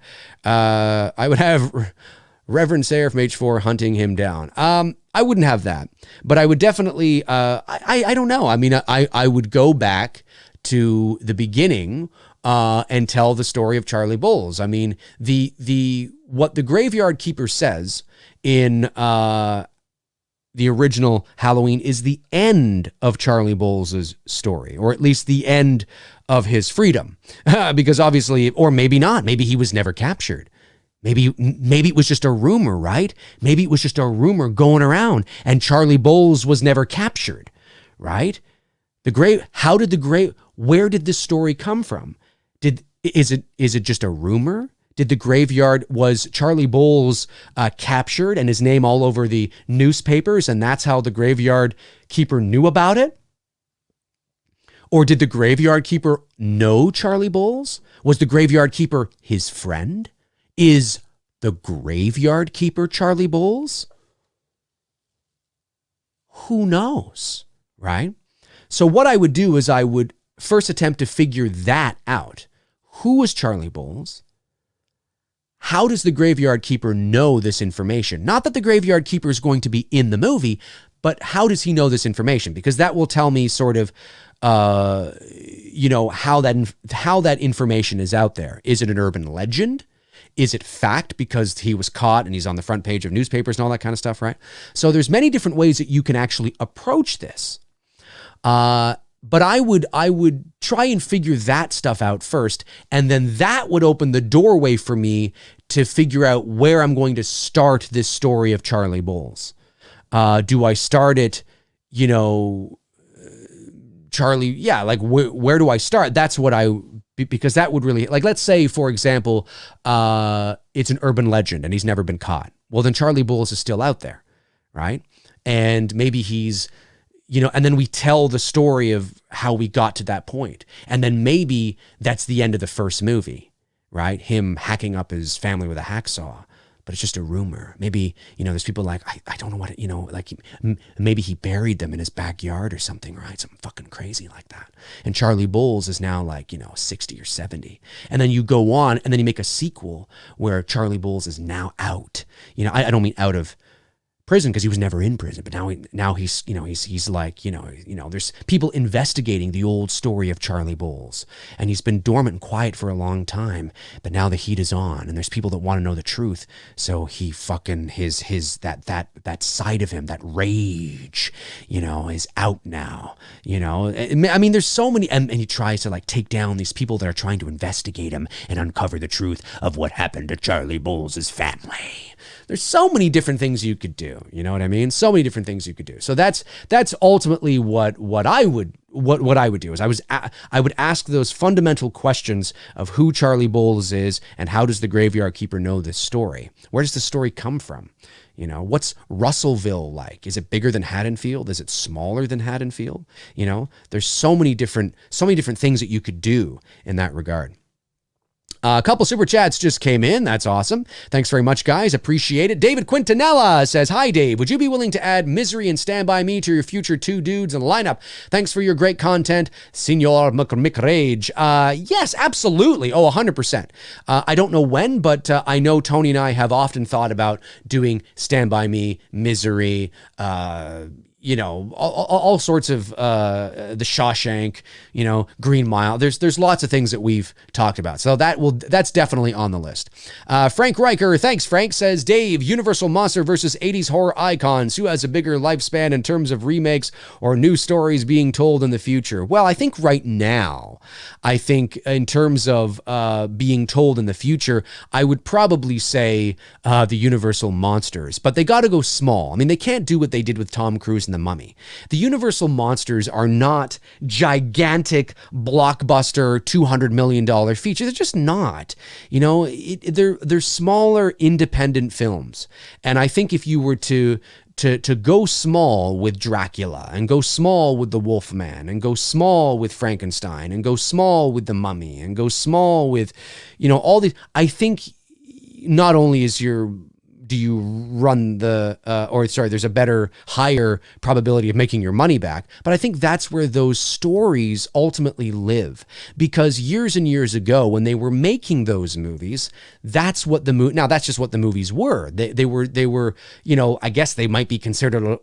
Reverend Sayre from H4 hunting him down. I wouldn't have that, but I would definitely, I don't know. I mean, I would go back to the beginning and tell the story of Charlie Bowles. I mean, what the Graveyard Keeper says in the original Halloween is the end of Charlie Bowles' story, or at least the end of his freedom. Because obviously, or maybe not, maybe he was never captured. Maybe it was just a rumor, right? Maybe it was just a rumor going around and Charlie Bowles was never captured, right? Where did this story come from? Is it just a rumor? Was Charlie Bowles captured and his name all over the newspapers, and that's how the Graveyard Keeper knew about it? Or did the Graveyard Keeper know Charlie Bowles? Was the Graveyard Keeper his friend? Is the Graveyard Keeper Charlie Bowles? Who knows, right? So what I would do is I would first attempt to figure that out. Who was Charlie Bowles? How does the Graveyard Keeper know this information? Not that the Graveyard Keeper is going to be in the movie, but how does he know this information? Because that will tell me sort of, how that information is out there. Is it an urban legend? Is it fact because he was caught and he's on the front page of newspapers and all that kind of stuff, right? So there's many different ways that you can actually approach this. But I would try and figure that stuff out first, and then that would open the doorway for me to figure out where I'm going to start this story of Charlie Bowles. Do I start it, Charlie? Yeah, like where do I start? That's what I because that would really, like, let's say, for example, it's an urban legend and he's never been caught. Well, then Charlie Bowles is still out there, right? And maybe he's, and then we tell the story of how we got to that point. And then maybe that's the end of the first movie, right? Him hacking up his family with a hacksaw. But it's just a rumor. Maybe, there's people like, I don't know what, maybe he buried them in his backyard or something, right? Something fucking crazy like that. And Charlie Bowles is now 60 or 70. And then you go on and then you make a sequel where Charlie Bowles is now out. I don't mean out of prison because he was never in prison, but now he's there's people investigating the old story of Charlie Bowles, and he's been dormant and quiet for a long time, but now the heat is on and there's people that want to know the truth. So he fucking his that side of him, that rage, is out now. I mean, there's so many, and he tries to take down these people that are trying to investigate him and uncover the truth of what happened to Charlie Bowles' family. There's so many different things you could do. You know what I mean? So many different things you could do. So that's ultimately what I would do is I would ask those fundamental questions of who Charlie Bowles is and how does the Graveyard Keeper know this story? Where does the story come from? What's Russellville like? Is it bigger than Haddonfield? Is it smaller than Haddonfield? There's so many different things that you could do in that regard. A couple super chats just came in. That's awesome. Thanks very much, guys. Appreciate it. David Quintanilla says, "Hi, Dave. Would you be willing to add Misery and Stand By Me to your future two dudes in the lineup? Thanks for your great content, Senor Mcrae." Yes, absolutely. Oh, 100%. I don't know when, but I know Tony and I have often thought about doing Stand By Me, Misery, all sorts of the Shawshank, Green Mile. There's lots of things that we've talked about. So that's definitely on the list. Frank Riker, thanks, Frank, says, "Dave, Universal Monster versus 80s horror icons. Who has a bigger lifespan in terms of remakes or new stories being told in the future?" Well, I think right now, in terms of being told in the future, I would probably say the Universal Monsters. But they got to go small. I mean, they can't do what they did with Tom Cruise and the Mummy. The Universal Monsters are not gigantic blockbuster $200 million features. They're just not. They're smaller independent films. And I think if you were to go small with Dracula and go small with the Wolfman and go small with Frankenstein and go small with the Mummy and go small with, all these, I think not only do you run there's a better, higher probability of making your money back. But I think that's where those stories ultimately live. Because years and years ago, when they were making those movies, that's just what the movies were. They were, I guess they might be considered,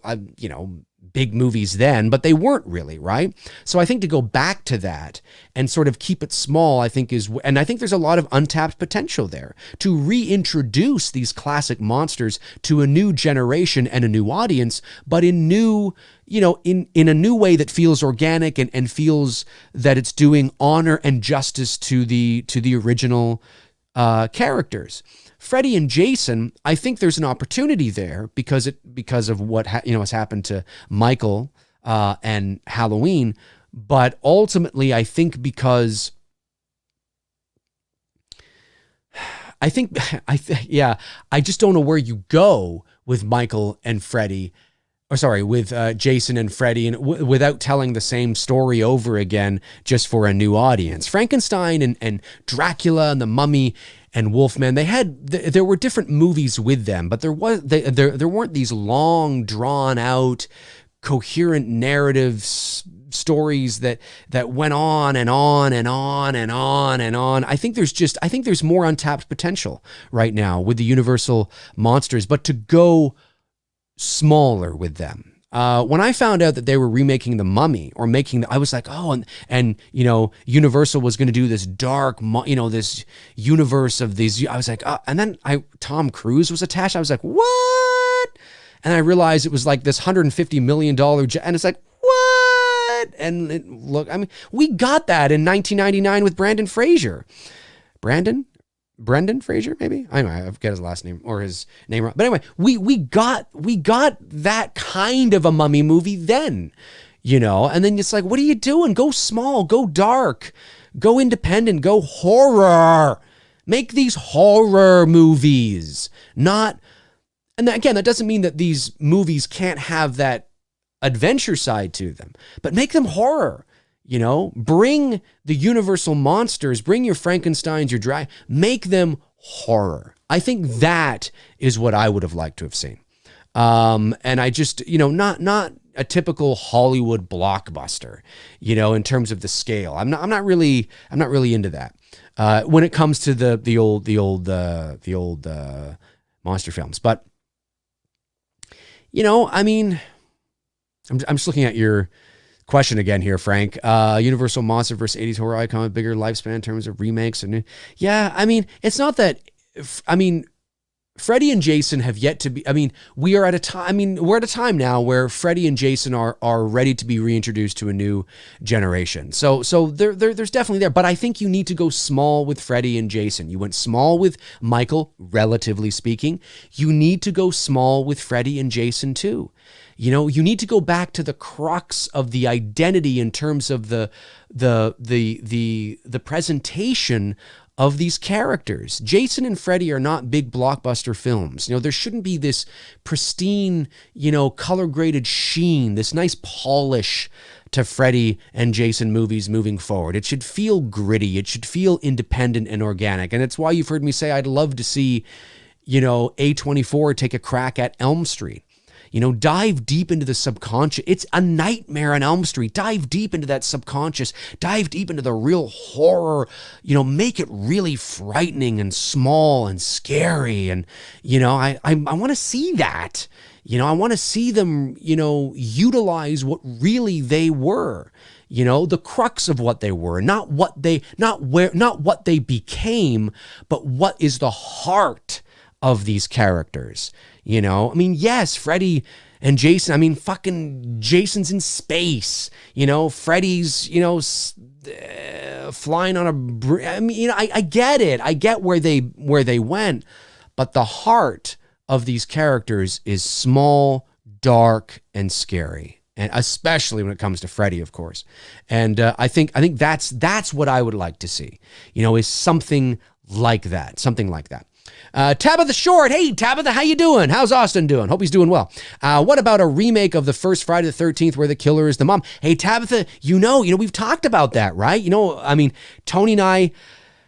big movies then, but they weren't really, right? So I think to go back to that and sort of keep it small, I think there's a lot of untapped potential there to reintroduce these classic monsters to a new generation and a new audience, but in new, in a new way that feels organic and feels that it's doing honor and justice to the original characters. Freddy and Jason, I think there's an opportunity there because of what has happened to Michael and Halloween, but ultimately I think because I just don't know where you go with Michael and Freddy. With Jason and Freddy, and without telling the same story over again just for a new audience. Frankenstein and Dracula and the Mummy and Wolfman, there were different movies with them, but there weren't these long, drawn out, coherent narratives, stories that went on and on and on and on and on. I think there's more untapped potential right now with the Universal Monsters, but to go smaller with them. When I found out that they were remaking The Mummy I was like, oh, and Universal was going to do this dark, this universe of these. I was like, and then Tom Cruise was attached. I was like, what? And I realized it was like this $150 million and it's like, what? And look, I mean, we got that in 1999 with Brendan Fraser, maybe? I forget his last name or his name wrong. But anyway, we got that kind of a Mummy movie then, and then it's like, what are you doing? Go small, go dark, Go independent, go horror. Make these horror movies. Not, and again, that doesn't mean that these movies can't have that adventure side to them, but make them horror. Bring the Universal monsters, bring your Frankensteins, your make them horror. I think that is what I would have liked to have seen. And I just, not a typical Hollywood blockbuster, in terms of the scale. I'm not really into that. When it comes to the old monster films, but I'm just looking at your question again here, Frank. Universal monster versus 80s horror icon with bigger lifespan in terms of remakes and it's not that. Freddy and Jason have yet to be, we're at a time now where Freddy and Jason are ready to be reintroduced to a new generation. So there's definitely there, but I think you need to go small with Freddy and Jason. You went small with Michael, relatively speaking. You need to go small with Freddy and Jason too. You need to go back to the crux of the identity in terms of the presentation of these characters. Jason and Freddy are not big blockbuster films. There shouldn't be this pristine, color graded sheen, this nice polish to Freddy and Jason movies moving forward. It should feel gritty. It should feel independent and organic. And it's why you've heard me say I'd love to see, A24 take a crack at Elm Street. Dive deep into the subconscious. It's a Nightmare on Elm Street. Dive deep into that subconscious. Dive deep into the real horror. Make it really frightening and small and scary. And, I want to see that. I want to see them, utilize what really they were. The crux of what they were, not what they became, but what is the heart of these characters. Yes, Freddy and Jason, fucking Jason's in space, Freddy's, flying on a, I get it. I get where they went, but the heart of these characters is small, dark, and scary. And especially when it comes to Freddy, of course. And I think that's what I would like to see, is something like that. Tabitha Short. Hey, Tabitha, how you doing? How's Austin doing? Hope he's doing well. What about a remake of the first Friday the 13th where the killer is the mom? Hey, Tabitha, we've talked about that, right? Tony and I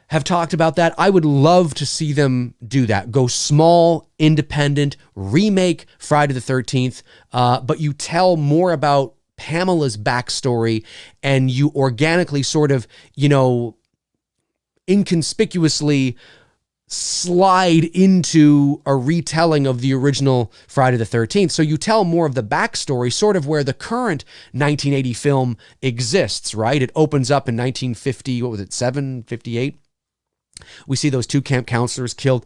have talked about that. I would love to see them do that. Go small, independent, remake Friday the 13th, but you tell more about Pamela's backstory and you organically sort of, inconspicuously slide into a retelling of the original Friday the 13th. So you tell more of the backstory, sort of where the current 1980 film exists, right? It opens up in 1950, 58? We see those two camp counselors killed.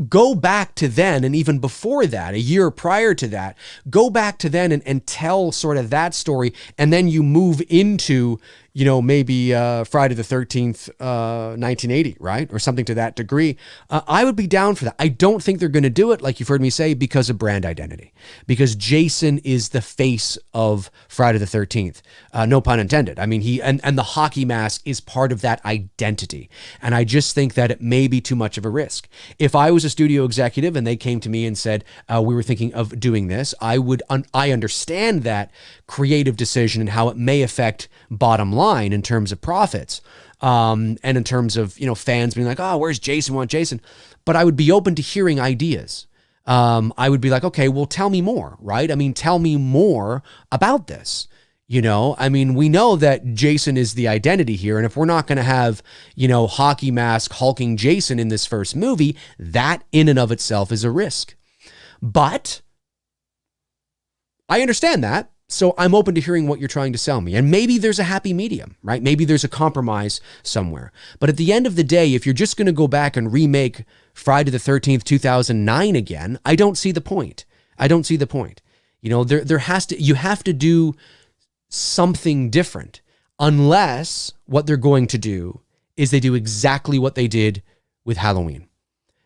Go back to then, and even before that, a year prior to that, go back to then and tell sort of that story, and then you move into, maybe Friday the 13th, 1980, right? Or something to that degree. I would be down for that. I don't think they're going to do it, like you've heard me say, because of brand identity. Because Jason is the face of Friday the 13th. No pun intended. He and the hockey mask is part of that identity. And I just think that it may be too much of a risk. If I was a studio executive and they came to me and said, we were thinking of doing this, I understand that creative decision and how it may affect bottom line in terms of profits, and in terms of, fans being like, oh, where's Jason? Want Jason? But I would be open to hearing ideas. I would be like, okay, well, tell me more, right? Tell me more about this. We know that Jason is the identity here. And if we're not going to have, hockey mask hulking Jason in this first movie, that in and of itself is a risk. But I understand that. So I'm open to hearing what you're trying to sell me. And maybe there's a happy medium, right? Maybe there's a compromise somewhere. But at the end of the day, if you're just going to go back and remake Friday the 13th, 2009 again, I don't see the point. You have to do something different, unless what they're going to do is they do exactly what they did with Halloween.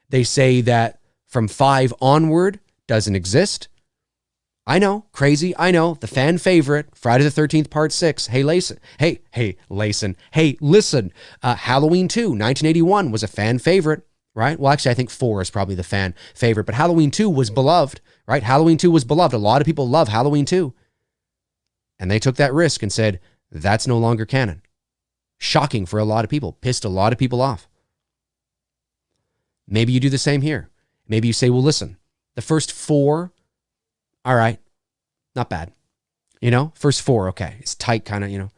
They say that from 5 onward doesn't exist. I know, crazy. I know, the fan favorite, Friday the 13th, Part 6. Hey, listen. Hey, listen. Halloween 2, 1981 was a fan favorite, right? Well, actually, I think 4 is probably the fan favorite, but Halloween 2 was beloved, right? Halloween 2 was beloved. A lot of people love Halloween 2. And they took that risk and said, that's no longer canon. Shocking for a lot of people. Pissed a lot of people off. Maybe you do the same here. Maybe you say, well, listen, the first 4, all right, not bad. First 4, okay. It's tight kind of,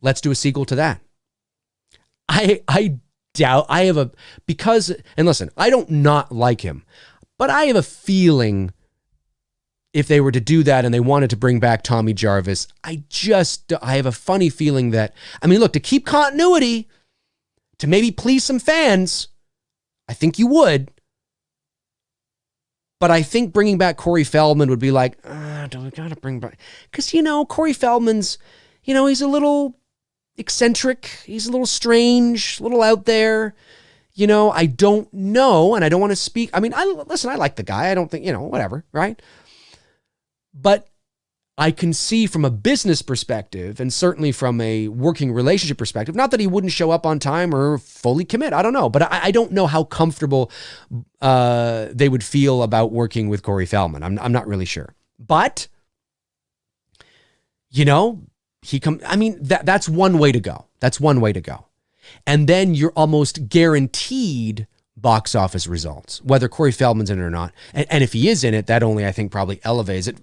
Let's do a sequel to that. I doubt, and listen, I don't not like him, but I have a feeling if they were to do that and they wanted to bring back Tommy Jarvis, I have a funny feeling that, look, to keep continuity, to maybe please some fans, I think you would. But I think bringing back Corey Feldman would be like, do we gotta bring back? Because, Corey Feldman's, he's a little eccentric. He's a little strange, a little out there. I don't know, and I don't want to speak. I like the guy. I don't think, whatever, right? But I can see from a business perspective and certainly from a working relationship perspective, not that he wouldn't show up on time or fully commit. I don't know. But I don't know how comfortable they would feel about working with Corey Feldman. I'm not really sure. But, that's one way to go. That's one way to go. And then you're almost guaranteed box office results, whether Corey Feldman's in it or not. And if he is in it, that only, I think, probably elevates it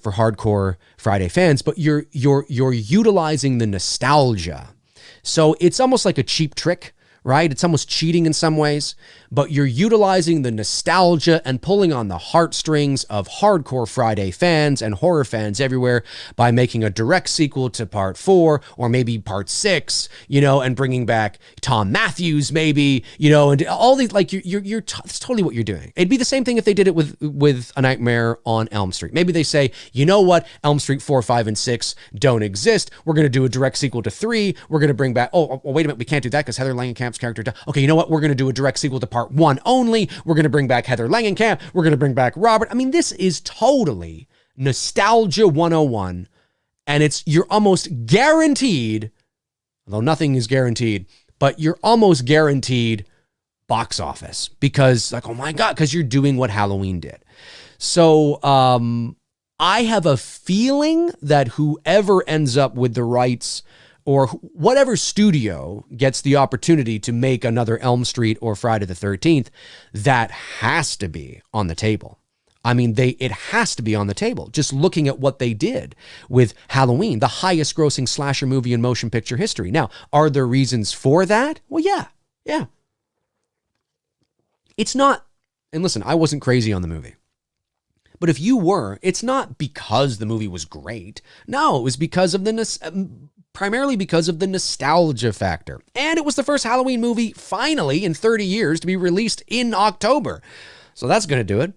for hardcore Friday fans, but you're utilizing the nostalgia. So it's almost like a cheap trick, right? It's almost cheating in some ways, but you're utilizing the nostalgia and pulling on the heartstrings of hardcore Friday fans and horror fans everywhere by making a direct sequel to Part 4 or maybe Part 6, and bringing back Tom Matthews maybe, and all these, like that's totally what you're doing. It'd be the same thing if they did it with A Nightmare on Elm Street. Maybe they say, you know what, Elm Street 4, 5, and 6 don't exist. We're going to do a direct sequel to 3. We're going to bring back, wait a minute, we can't do that because Heather Langenkamp's character died. Okay, you know what, we're going to do a direct sequel to Part 1 only. We're going to bring back Heather Langenkamp. We're going to bring back Robert. This is totally nostalgia 101. And you're almost guaranteed, although nothing is guaranteed, but you're almost guaranteed box office because oh my God, because you're doing what Halloween did. So I have a feeling that whoever ends up with the rights or whatever studio gets the opportunity to make another Elm Street or Friday the 13th, that has to be on the table. It has to be on the table. Just looking at what they did with Halloween, the highest grossing slasher movie in motion picture history. Now, are there reasons for that? Well, yeah. It's not, and listen, I wasn't crazy on the movie. But if you were, it's not because the movie was great. No, it was because of primarily because of the nostalgia factor. And it was the first Halloween movie, finally, in 30 years to be released in October. So that's going to do it.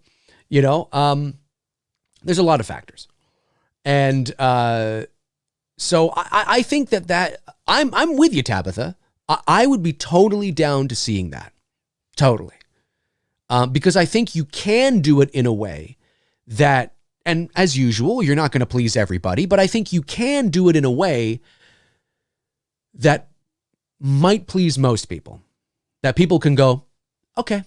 There's a lot of factors. And so I think that I'm with you, Tabitha. I would be totally down to seeing that. Totally. Because I think you can do it in a way that, and as usual, you're not going to please everybody, but I think you can do it in a way that might please most people. That people can go, okay,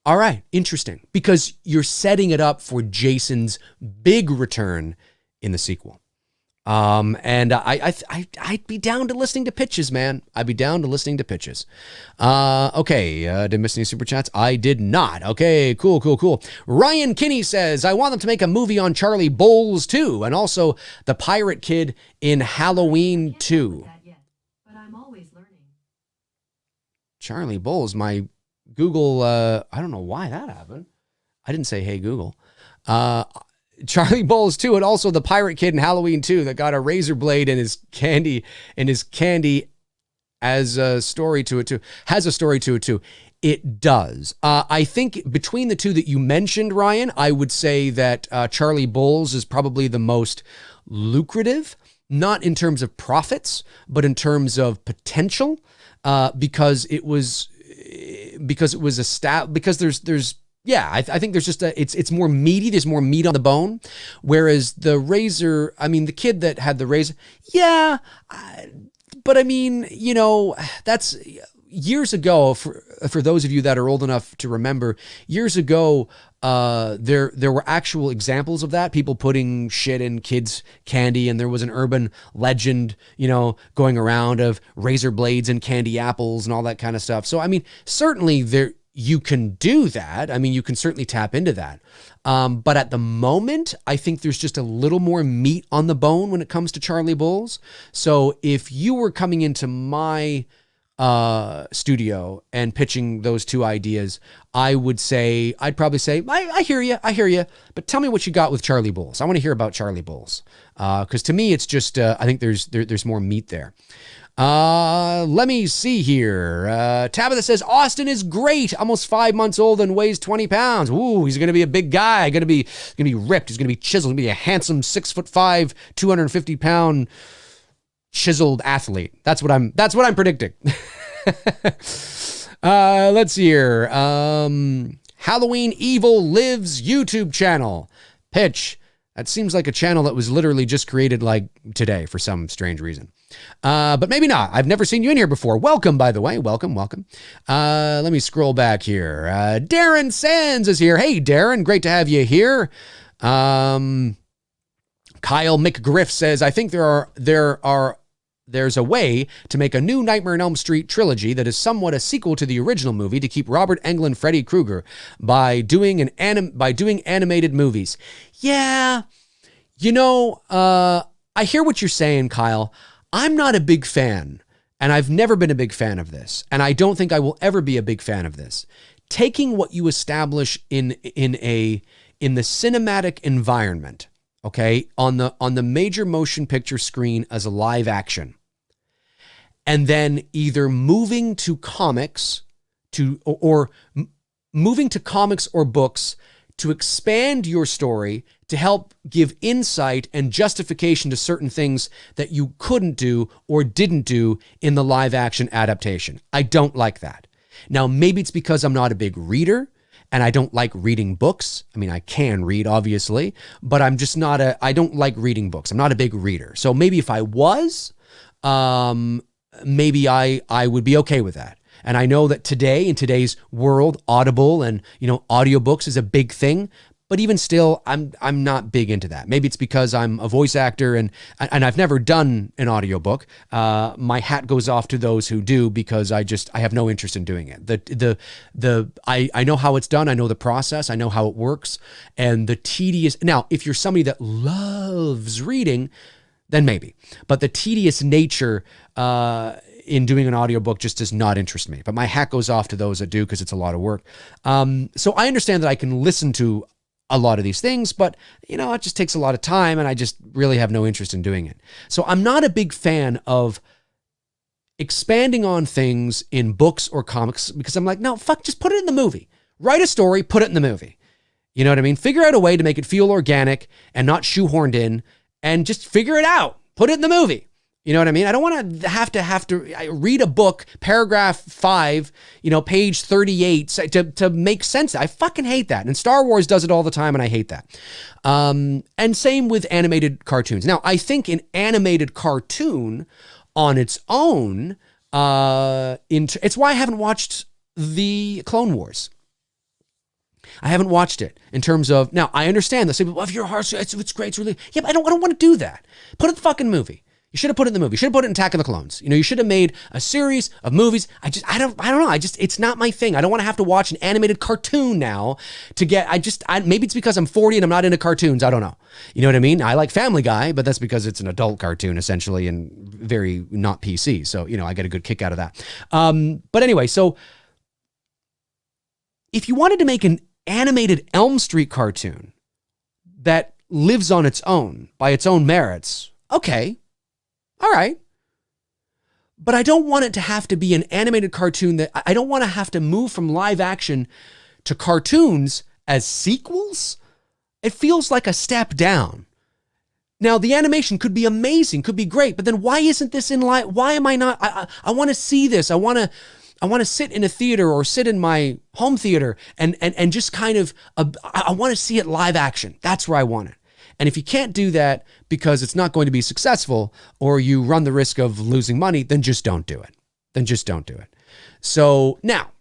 all right, interesting. Because you're setting it up for Jason's big return in the sequel. And I'd be down to listening to pitches, man. I'd be down to listening to pitches. Okay. Did I miss any super chats? I did not. Okay, cool. Ryan Kinney says, I want them to make a movie on Charlie Bowles too. And also the pirate kid in Halloween 2. But I'm always learning. Charlie Bowles, my Google, I don't know why that happened. I didn't say, hey, Google. Charlie Bowles too, and also the pirate kid in Halloween 2 that got a razor blade in his candy as a story to it too. Has a story to it too. It does. I think between the two that you mentioned, Ryan, I would say that Charlie Bowles is probably the most lucrative, not in terms of profits, but in terms of potential, because there's Yeah, I think there's just it's more meaty. There's more meat on the bone. Whereas the razor, I mean, the kid that had the razor, yeah, but I mean, that's years ago. For those of you that are old enough to remember, years ago, there were actual examples of that. People putting shit in kids' candy, and there was an urban legend, going around of razor blades and candy apples and all that kind of stuff. So I mean, certainly you can do that. I mean, you can certainly tap into that. But at the moment, I think there's just a little more meat on the bone when it comes to Charlie Bulls. So if you were coming into my studio and pitching those two ideas, I'd probably say, I hear you, but tell me what you got with Charlie Bulls. I want to hear about Charlie Bulls. Because to me, it's just, I think there's more meat there. Let me see here. Tabitha says, Austin is great. Almost 5 months old and weighs 20 pounds. Ooh, he's going to be a big guy. Going to be ripped. He's going to be chiseled. Going to be a handsome 6'5", 250-pound chiseled athlete. That's what I'm predicting. Let's see here. Halloween Evil Lives YouTube channel. Pitch. That seems like a channel that was literally just created like today for some strange reason. But maybe not. I've never seen you in here before. Welcome, by the way. Welcome. Let me scroll back here. Darren Sands is here. Hey, Darren. Great to have you here. Kyle McGriff says, I think there's a way to make a new Nightmare on Elm Street trilogy that is somewhat a sequel to the original movie to keep Robert Englund, Freddy Krueger by doing animated movies. Yeah, I hear what you're saying, Kyle. I'm not a big fan, and I've never been a big fan of this, and I don't think I will ever be a big fan of this. Taking what you establish in the cinematic environment, okay, on the major motion picture screen as a live action, and then either moving to comics or books to expand your story to help give insight and justification to certain things that you couldn't do or didn't do in the live action adaptation. I don't like that. Now, maybe it's because I'm not a big reader and I don't like reading books. I mean, I can read, obviously, but I don't like reading books. I'm not a big reader. So maybe if I was, maybe I would be okay with that. And I know that today, in today's world, Audible and, audiobooks is a big thing. But even still, I'm not big into that. Maybe it's because I'm a voice actor and I've never done an audiobook. My hat goes off to those who do because I have no interest in doing it. I know how it's done. I know the process. I know how it works. And the tedious. Now, if you're somebody that loves reading, then maybe. But the tedious nature in doing an audiobook just does not interest me. But my hat goes off to those that do because it's a lot of work. So I understand that I can listen to a lot of these things, but it just takes a lot of time and I just really have no interest in doing it. So I'm not a big fan of expanding on things in books or comics because I'm like, no, fuck, just put it in the movie. Write a story, put it in the movie. You know what I mean? Figure out a way to make it feel organic and not shoehorned in and just figure it out. Put it in the movie. You know what I mean? I don't want to have to read a book, paragraph 5, page 38 to make sense. I fucking hate that. And Star Wars does it all the time, and I hate that. And same with animated cartoons. Now, I think an animated cartoon on its own, it's why I haven't watched the Clone Wars. I haven't watched it in terms of, now I understand this. Well, if your heart, it's great, it's really, yeah, but I don't want to do that. Put it in the fucking movie. You should have put it in the movie. You should have put it in Attack of the Clones. You should have made a series of movies. I don't know. It's not my thing. I don't want to have to watch an animated cartoon now to get, maybe it's because I'm 40 and I'm not into cartoons. I don't know. You know what I mean? I like Family Guy, but that's because it's an adult cartoon essentially and very not PC. So, I get a good kick out of that. But anyway, so if you wanted to make an animated Elm Street cartoon that lives on its own, by its own merits, okay. All right. But I don't want it to have to be an animated cartoon that I don't want to have to move from live action to cartoons as sequels. It feels like a step down. Now, the animation could be amazing, could be great, but then why isn't this in live? Why am I not? I want to see this. I want to, I want to sit in a theater or sit in my home theater and just kind of, I want to see it live action. That's where I want it. And if you can't do that because it's not going to be successful or you run the risk of losing money, then just don't do it. So now,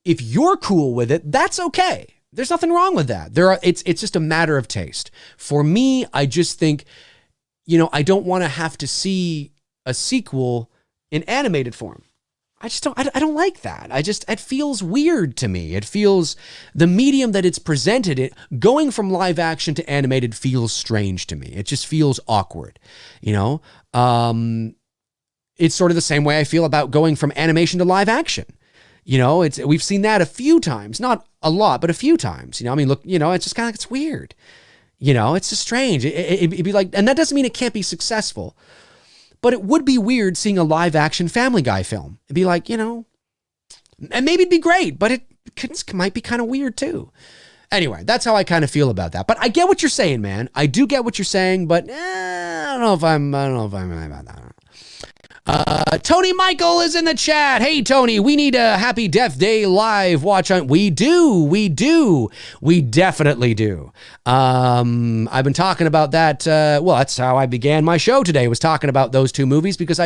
if you're cool with it, that's okay. There's nothing wrong with that. It's just a matter of taste. For me, I just think, I don't want to have to see a sequel in animated form. I don't like that. It feels weird to me. It feels, the medium that it's presented, going from live action to animated feels strange to me. It just feels awkward, It's sort of the same way I feel about going from animation to live action. We've seen that a few times, not a lot, but a few times. Look, it's just kind of, it's weird. It's just strange. It'd be like, and that doesn't mean it can't be successful, but it would be weird seeing a live action Family Guy film. It'd be like, and maybe it'd be great, but it might be kind of weird too. Anyway, that's how I kind of feel about that. But I get what you're saying, man. I do get what you're saying, but I don't know if I'm really about that. Tony Michael is in the chat. Hey, Tony, we need a Happy Death Day live watch on. We definitely do. I've been talking about that. That's how I began my show today, was talking about those two movies, because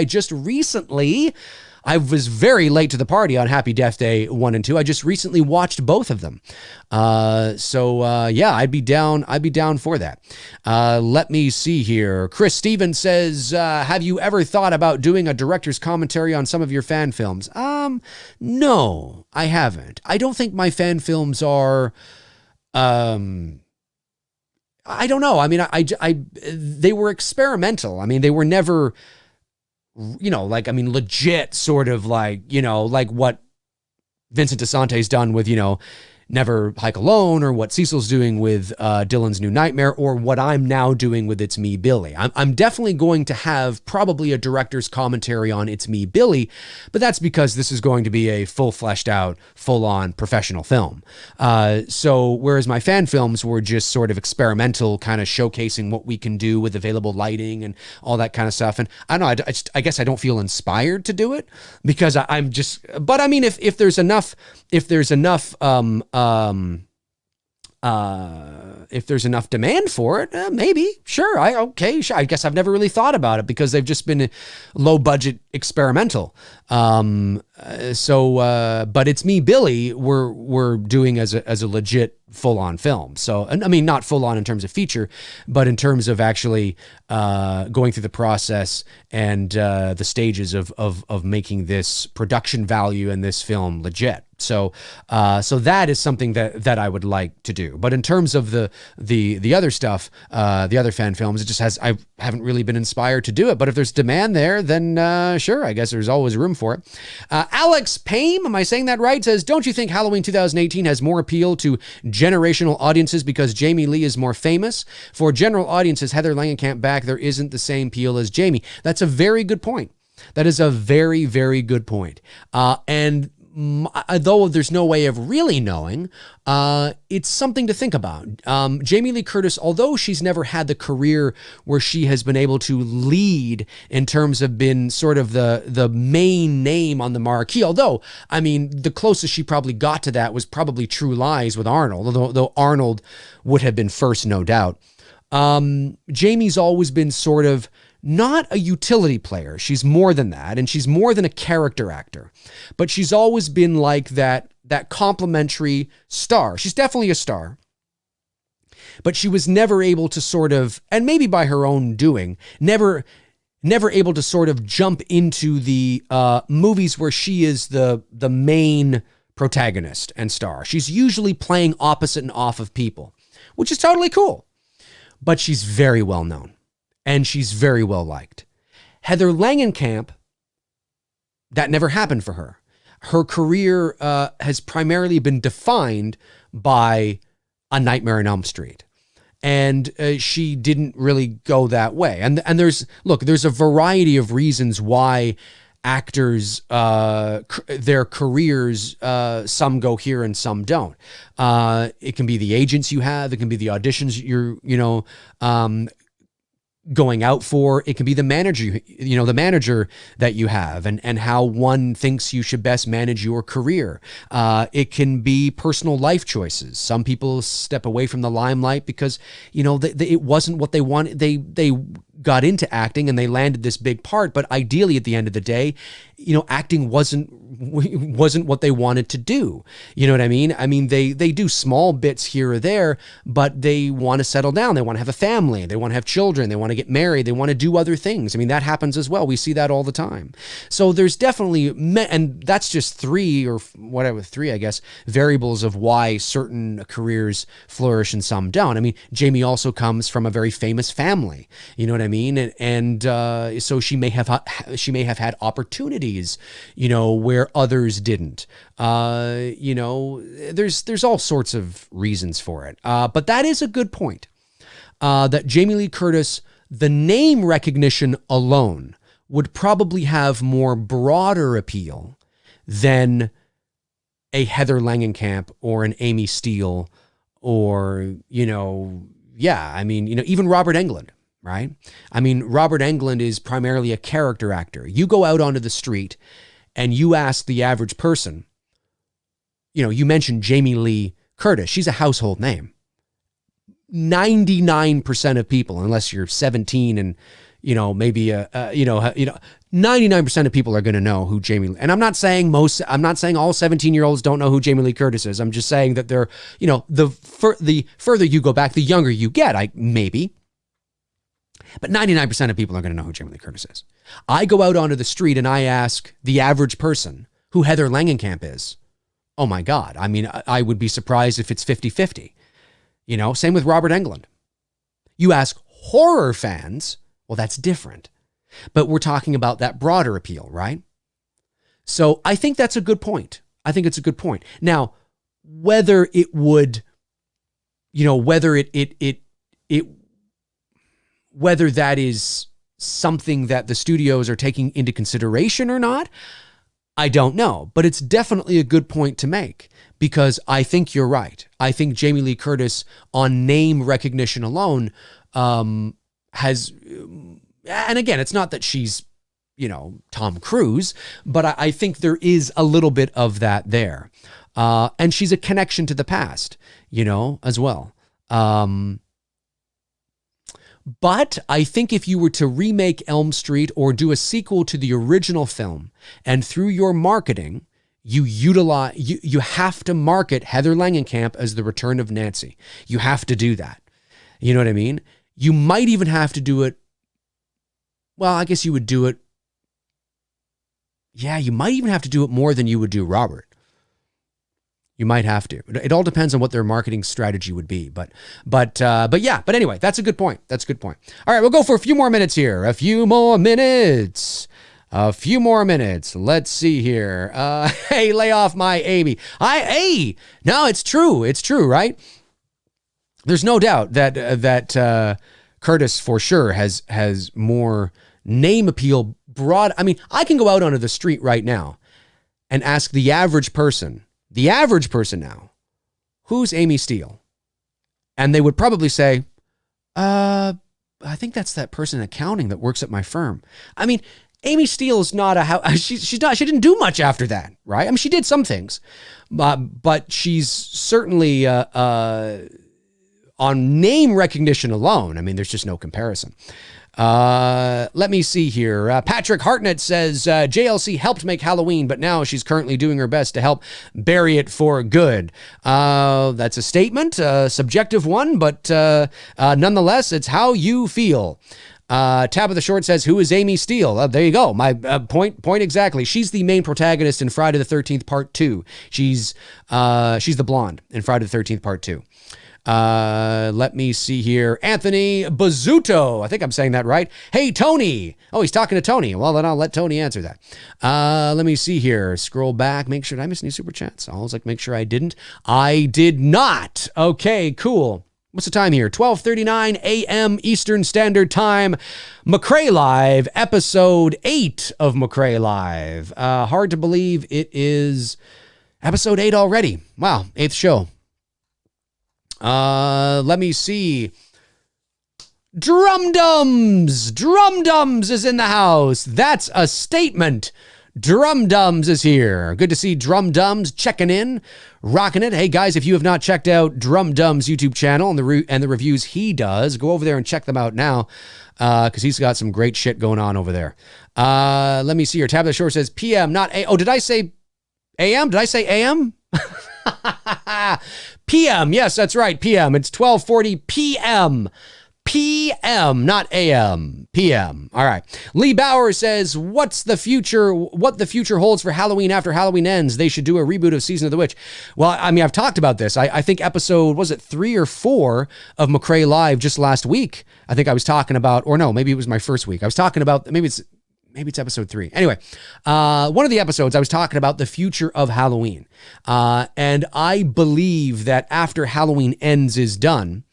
I was very late to the party on Happy Death Day 1 and 2. I just recently watched both of them. I'd be down for that. Let me see here. Chris Stevens says, have you ever thought about doing a director's commentary on some of your fan films? No, I haven't. I don't think my fan films are, I don't know. They were experimental. They were never, legit sort of like what Vincent DeSante's done with, Never Hike Alone, or what Cecil's doing with Dylan's New Nightmare, or what I'm now doing with It's Me, Billy. I'm definitely going to have probably a director's commentary on It's Me, Billy, but that's because this is going to be a full fleshed out, full on professional film. So whereas my fan films were just sort of experimental, kind of showcasing what we can do with available lighting and all that kind of stuff. And I don't know, I guess I don't feel inspired to do it because I'm just, but if there's enough, if there's enough demand for it, maybe, sure. I guess I've never really thought about it because they've just been low budget experimental. But It's Me, Billy, we're doing as a legit full on film. So, not full on in terms of feature, but in terms of actually going through the process and the stages of making this production value in this film legit. So that is something that I would like to do. But in terms of the other stuff, the other fan films, I haven't really been inspired to do it. But if there's demand there, then sure, I guess there's always room for it. Alex Payne, am I saying that right? Says, don't you think Halloween 2018 has more appeal to generational audiences because Jamie Lee is more famous? For general audiences, Heather Langenkamp back, there isn't the same appeal as Jamie. That's a very good point. That is a very, very good point. And though there's no way of really knowing, it's something to think about. Jamie Lee Curtis, although she's never had the career where she has been able to lead in terms of been sort of the main name on the marquee, although, the closest she probably got to that was probably True Lies with Arnold, although Arnold would have been first, no doubt. Jamie's always been sort of not a utility player. She's more than that, and she's more than a character actor. But she's always been like that complimentary star. She's definitely a star. But she was never able to sort of, and maybe by her own doing, never able to sort of jump into the movies where she is the main protagonist and star. She's usually playing opposite and off of people, which is totally cool. But she's very well known. And she's very well liked. Heather Langenkamp, that never happened for her. Her career has primarily been defined by A Nightmare on Elm Street. And she didn't really go that way. And there's a variety of reasons why actors, their careers, some go here and some don't. It can be the agents you have. It can be the auditions going out for. It can be the manager, the manager that you have, and how one thinks you should best manage your career. It can be personal life choices. Some people step away from the limelight because, it wasn't what they wanted. They got into acting and they landed this big part, but ideally at the end of the day, acting wasn't what they wanted to do. You know what I mean? I mean, they do small bits here or there, but they want to settle down. They want to have a family. They want to have children. They want to get married. They want to do other things. I mean, that happens as well. We see that all the time. So there's definitely, and that's just three, I guess, variables of why certain careers flourish and some don't. I mean, Jamie also comes from a very famous family. You know what I mean? And so she may have had opportunities, where others didn't. There's all sorts of reasons for it. But that is a good point. That Jamie Lee Curtis, the name recognition alone would probably have more broader appeal than a Heather Langenkamp or an Amy Steele or, even Robert Englund. Right? I mean, Robert Englund is primarily a character actor. You go out onto the street and you ask the average person, you mentioned Jamie Lee Curtis. She's a household name. 99% of people, unless you're 17 and, maybe 99% of people are going to know who Jamie Lee, and I'm not saying all 17-year-olds don't know who Jamie Lee Curtis is. I'm just saying that they're, the further you go back, the younger you get, maybe. But 99% of people are going to know who Jamie Lee Curtis is. I go out onto the street and I ask the average person who Heather Langenkamp is. Oh my God. I mean, I would be surprised if it's 50-50. Same with Robert Englund. You ask horror fans, well, that's different. But we're talking about that broader appeal, right? So I think that's a good point. I think it's a good point. Now, whether it would, whether that is something that the studios are taking into consideration or not, I don't know. But it's definitely a good point to make because I think you're right. I think Jamie Lee Curtis, on name recognition alone, has, and again, it's not that she's, Tom Cruise, but I think there is a little bit of that there. And she's a connection to the past, as well. But I think if you were to remake Elm Street or do a sequel to the original film, and through your marketing, you have to market Heather Langenkamp as the return of Nancy. You have to do that. You know what I mean? You might even have to do it. Well, I guess you would do it. Yeah, you might even have to do it more than you would do Robert. You might have to. It all depends on what their marketing strategy would be. But anyway, that's a good point. That's a good point. All right, we'll go for a few more minutes here. A few more minutes. Let's see here. Hey, lay off my Amy. No, it's true. It's true, right? There's no doubt that Curtis for sure has more name appeal broad. I mean, I can go out onto the street right now and ask the average person now, who's Amy Steele? And they would probably say, I think that's that person in accounting that works at my firm. I mean, Amy Steele is not she didn't do much after that, right? I mean, she did some things, but she's certainly, on name recognition alone, I mean, there's just no comparison. Let me see here. Patrick Hartnett says, JLC helped make Halloween, but now she's currently doing her best to help bury it for good. That's a statement, a subjective one, but nonetheless, it's how you feel. Tabitha Short says, who is Amy Steele? There you go. My point exactly. She's the main protagonist in Friday the 13th Part 2. She's the blonde in Friday the 13th Part 2. Let me see here. Anthony Bazzuto. I think I'm saying that right. Hey, Tony. Oh, he's talking to Tony. Well, then I'll let Tony answer that. Let me see here. Scroll back. Make sure, did I miss any super chats? I always like to make sure I didn't. I did not. Okay, cool. What's the time here? 12:39 a.m. Eastern Standard Time. Mcrae Live, episode 8 of Mcrae Live. Hard to believe it is episode 8 already. Wow, 8th show. Let me see. Drum-Dums! Drum-Dums is in the house. That's a statement. Drum-Dums is here. Good to see Drum-Dums checking in, rocking it. Hey, guys, if you have not checked out Drum-Dums' YouTube channel and the reviews he does, go over there and check them out now because he's got some great shit going on over there. Let me see here. Tablet Shore says PM, not A. Oh, did I say AM? Did I say AM? PM. Yes, that's right. PM. It's 12:40 PM. PM, not AM. PM. All right. Lee Bauer says, what the future holds for Halloween after Halloween ends. They should do a reboot of Season of the Witch. Well, I mean, I've talked about this. I think episode, was it 3 or 4 of Mcrae Live just last week? I think I was talking about, or no, maybe it was my first week. I was talking about, maybe it's episode 3. Anyway, one of the episodes I was talking about the future of Halloween. And I believe that after Halloween Ends is done,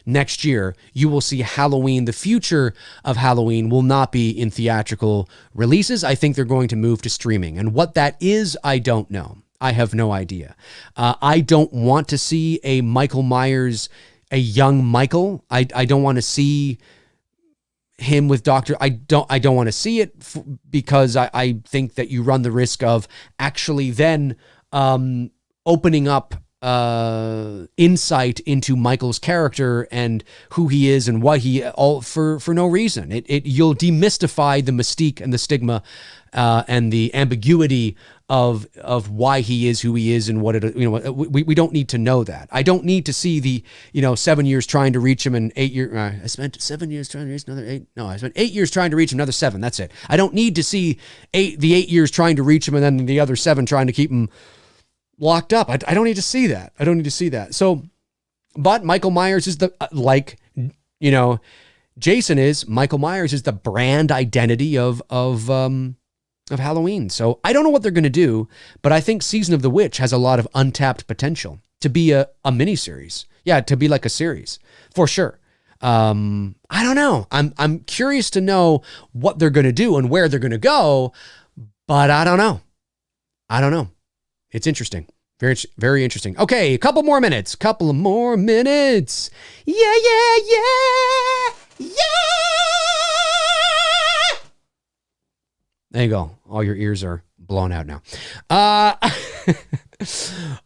next year, you will see Halloween. The future of Halloween will not be in theatrical releases. I think they're going to move to streaming. And what that is, I don't know. I have no idea. I don't want to see a Michael Myers, a young Michael. I don't want to see him with Dr. I don't want to see it because I think that you run the risk of actually then opening up insight into Michael's character and who he is and what he all for no reason. You'll demystify the mystique and the stigma and the ambiguity of why he is who he is and what it, we don't need to know that. I don't need to see the 7 years trying to reach him and 8 years. I spent 7 years trying to reach another 8. No, I spent 8 years trying to reach him, another 7. That's it. I don't need to see the 8 years trying to reach him and then the other 7 trying to keep him locked up. I don't need to see that. I don't need to see that. So, but Michael Myers is Jason is. Michael Myers is the brand identity of Halloween. So I don't know what they're going to do, but I think Season of the Witch has a lot of untapped potential to be a miniseries. Yeah, to be like a series for sure. I don't know. I'm curious to know what they're going to do and where they're going to go, but I don't know. It's interesting. Very, very interesting. Okay, a couple more minutes. Yeah. There you go. All your ears are blown out now.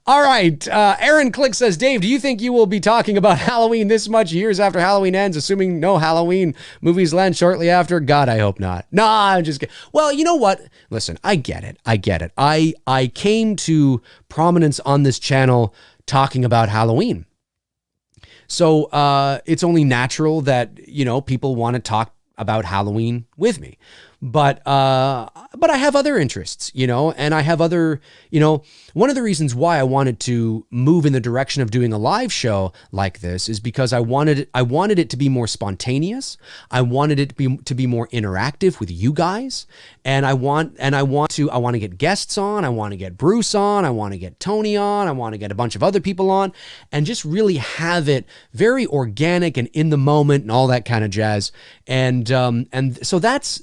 All right. Aaron Click says, Dave, do you think you will be talking about Halloween this much years after Halloween ends, assuming no Halloween movies land shortly after? God, I hope not. No, I'm just kidding. Well, you know what? Listen, I get it. I came to prominence on this channel talking about Halloween. So it's only natural that, people want to talk about Halloween with me. But I have other interests, and I have other, one of the reasons why I wanted to move in the direction of doing a live show like this is because I wanted it to be more spontaneous. I wanted it to be more interactive with you guys. And I want to get guests on. I want to get Bruce on. I want to get Tony on. I want to get a bunch of other people on and just really have it very organic and in the moment and all that kind of jazz. And so that's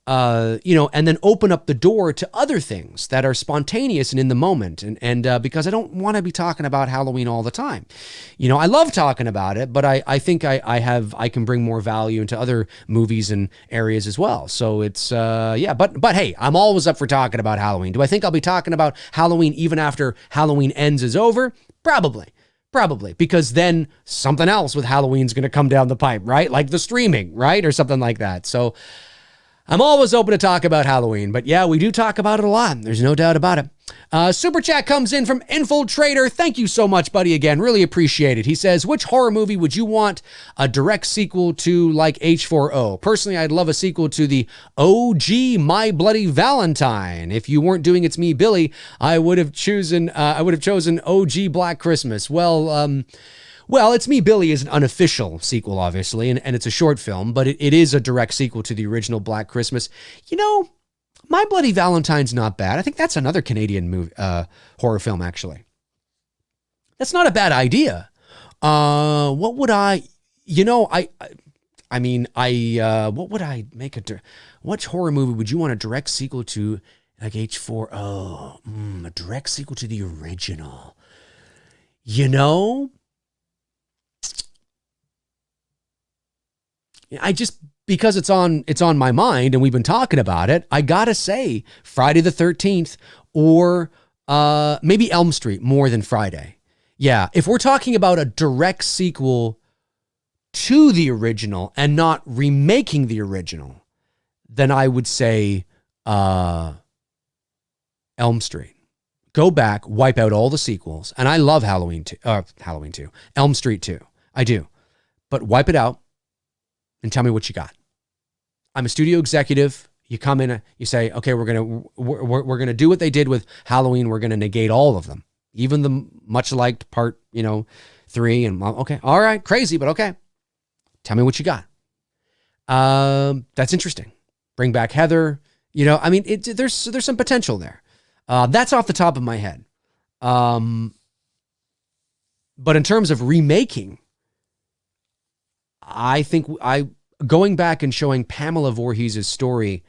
and then open up the door to other things that are spontaneous and in the moment. And because I don't want to be talking about Halloween all the time. I love talking about it, but I think I can bring more value into other movies and areas as well. So it's, but hey, I'm always up for talking about Halloween. Do I think I'll be talking about Halloween even after Halloween Ends is over? Probably, because then something else with Halloween's going to come down the pipe, right? Like the streaming, right? Or something like that. So I'm always open to talk about Halloween, but yeah, we do talk about it a lot. There's no doubt about it. Super chat comes in from Infiltrator. Thank you so much, buddy. Again, really appreciate it. He says, which horror movie would you want a direct sequel to like H4O? Personally, I'd love a sequel to the OG My Bloody Valentine. If you weren't doing It's Me, Billy, I would have chosen OG Black Christmas. Well, It's Me, Billy is an unofficial sequel, obviously, and it's a short film, but it is a direct sequel to the original Black Christmas. My Bloody Valentine's not bad. I think that's another Canadian movie, horror film, actually. That's not a bad idea. What would I, what would I make what horror movie would you want a direct sequel to, like H4O? A direct sequel to the original. I just, because it's on my mind and we've been talking about it, I gotta say Friday the 13th or maybe Elm Street more than Friday. Yeah, if we're talking about a direct sequel to the original and not remaking the original, then I would say Elm Street. Go back, wipe out all the sequels. And I love Halloween 2, Elm Street 2. I do. But wipe it out and tell me what you got. I'm a studio executive. You come in, you say, okay, we're gonna do what they did with Halloween. We're gonna negate all of them, even the much liked part, 3. And okay, all right, crazy, but okay. Tell me what you got. That's interesting. Bring back Heather. There's some potential there. That's off the top of my head. But in terms of remaking, I think going back and showing Pamela Voorhees' story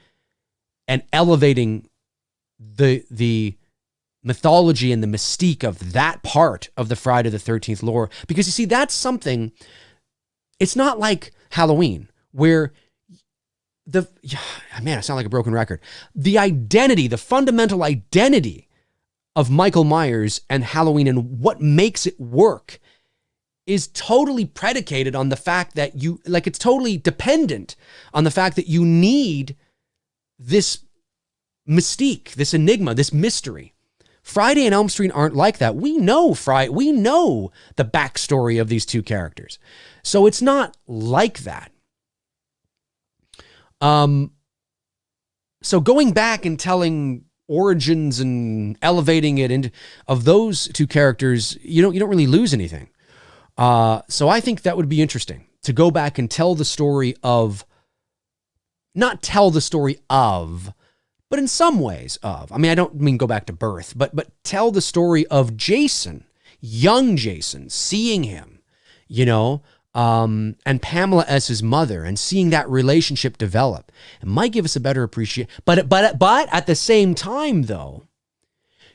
and elevating the mythology and the mystique of that part of the Friday the 13th lore, because you see, that's something, it's not like Halloween where I sound like a broken record. The identity, the fundamental identity of Michael Myers and Halloween and what makes it work is totally predicated on the fact that it's totally dependent on the fact that you need this mystique, this enigma, this mystery. Friday and Elm Street aren't like that. We know the backstory of these two characters. So it's not like that. So going back and telling origins and elevating it into of those two characters, you don't really lose anything. So I think that would be interesting to go back and tell the story of, not tell the story of, but in some ways of. I don't mean go back to birth, but tell the story of Jason, young Jason, seeing him, and Pamela as his mother, and seeing that relationship develop. It might give us a better appreciation. But at the same time, though,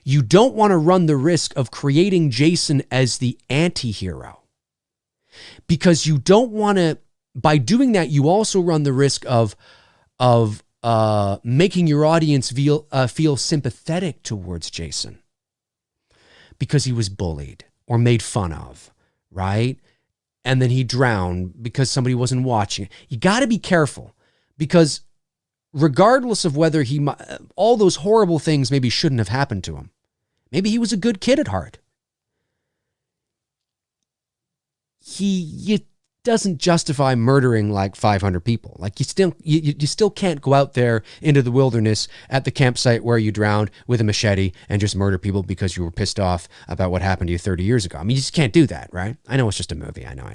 you don't want to run the risk of creating Jason as the anti-hero. Because you don't want to, by doing that, you also run the risk of making your audience feel sympathetic towards Jason because he was bullied or made fun of, right? And then he drowned because somebody wasn't watching. You got to be careful, because regardless of whether all those horrible things maybe shouldn't have happened to him, maybe he was a good kid at heart. He doesn't justify murdering like 500 people. Like you still can't go out there into the wilderness at the campsite where you drowned with a machete and just murder people because you were pissed off about what happened to you 30 years ago. You just can't do that, right? I know it's just a movie. I know.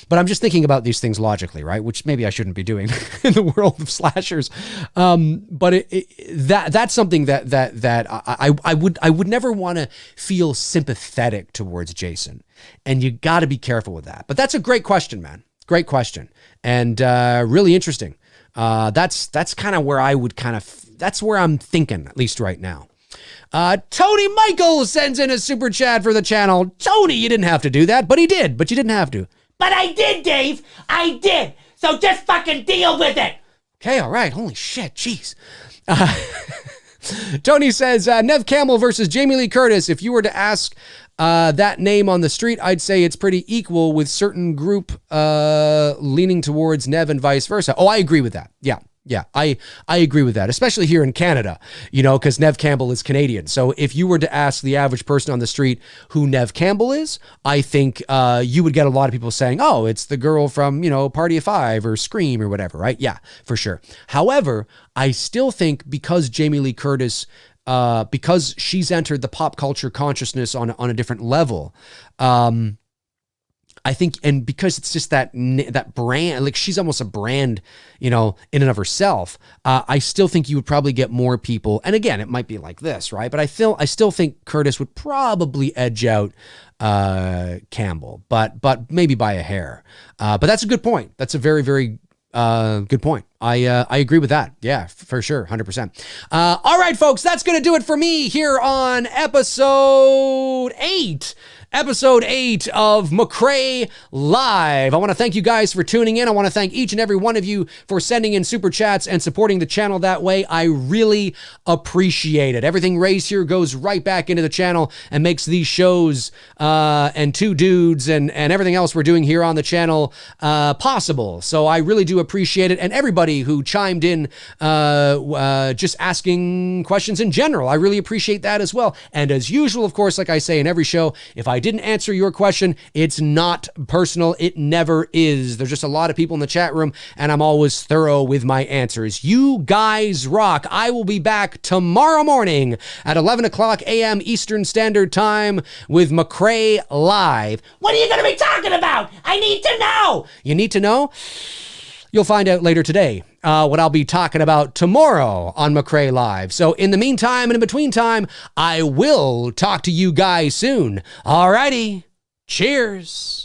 But I'm just thinking about these things logically, right? Which maybe I shouldn't be doing in the world of slashers. But that's something that I would never want to feel sympathetic towards Jason. And you got to be careful with that. But that's a great question, man. Great question. And really interesting. That's kind of where I would that's where I'm thinking, at least right now. Tony Michael sends in a super chat for the channel. Tony, you didn't have to do that, but he did. But you didn't have to. But I did, Dave. I did. So just fucking deal with it. Okay, all right. Holy shit, jeez. Tony says, Nev Campbell versus Jamie Lee Curtis. If you were to ask that name on the street, I'd say it's pretty equal, with certain group leaning towards Nev and vice versa. Oh, I agree with that. Yeah, I agree with that, especially here in Canada, because Nev Campbell is Canadian. So if you were to ask the average person on the street who Nev Campbell is, I think you would get a lot of people saying, oh, it's the girl from, Party of Five or Scream or whatever, right? Yeah, for sure. However, I still think because Jamie Lee Curtis, because she's entered the pop culture consciousness on a different level, I think, and because it's just that brand, like she's almost a brand, in and of herself, I still think you would probably get more people. And again, it might be like this, right? But I still think Curtis would probably edge out Campbell, but maybe by a hair. But that's a good point. That's a very, very good point. I agree with that. Yeah, for sure. 100%. All right, folks, that's going to do it for me here on episode 8 of Mcrae Live. I want to thank you guys for tuning in. I want to thank each and every one of you for sending in super chats and supporting the channel that way. I really appreciate it. Everything raised here goes right back into the channel and makes these shows and two dudes and everything else we're doing here on the channel possible. So I really do appreciate it. And everybody who chimed in just asking questions in general, I really appreciate that as well. And as usual, of course, like I say in every show, if I didn't answer your question, it's not personal. It never is. There's just a lot of people in the chat room, and I'm always thorough with my answers. You guys rock. I will be back tomorrow morning at 11 o'clock a.m. Eastern Standard Time with Mcrae Live. What are you going to be talking about? I need to know. You need to know? You'll find out later today what I'll be talking about tomorrow on Mcrae Live. So in the meantime and in between time, I will talk to you guys soon. Alrighty. Cheers.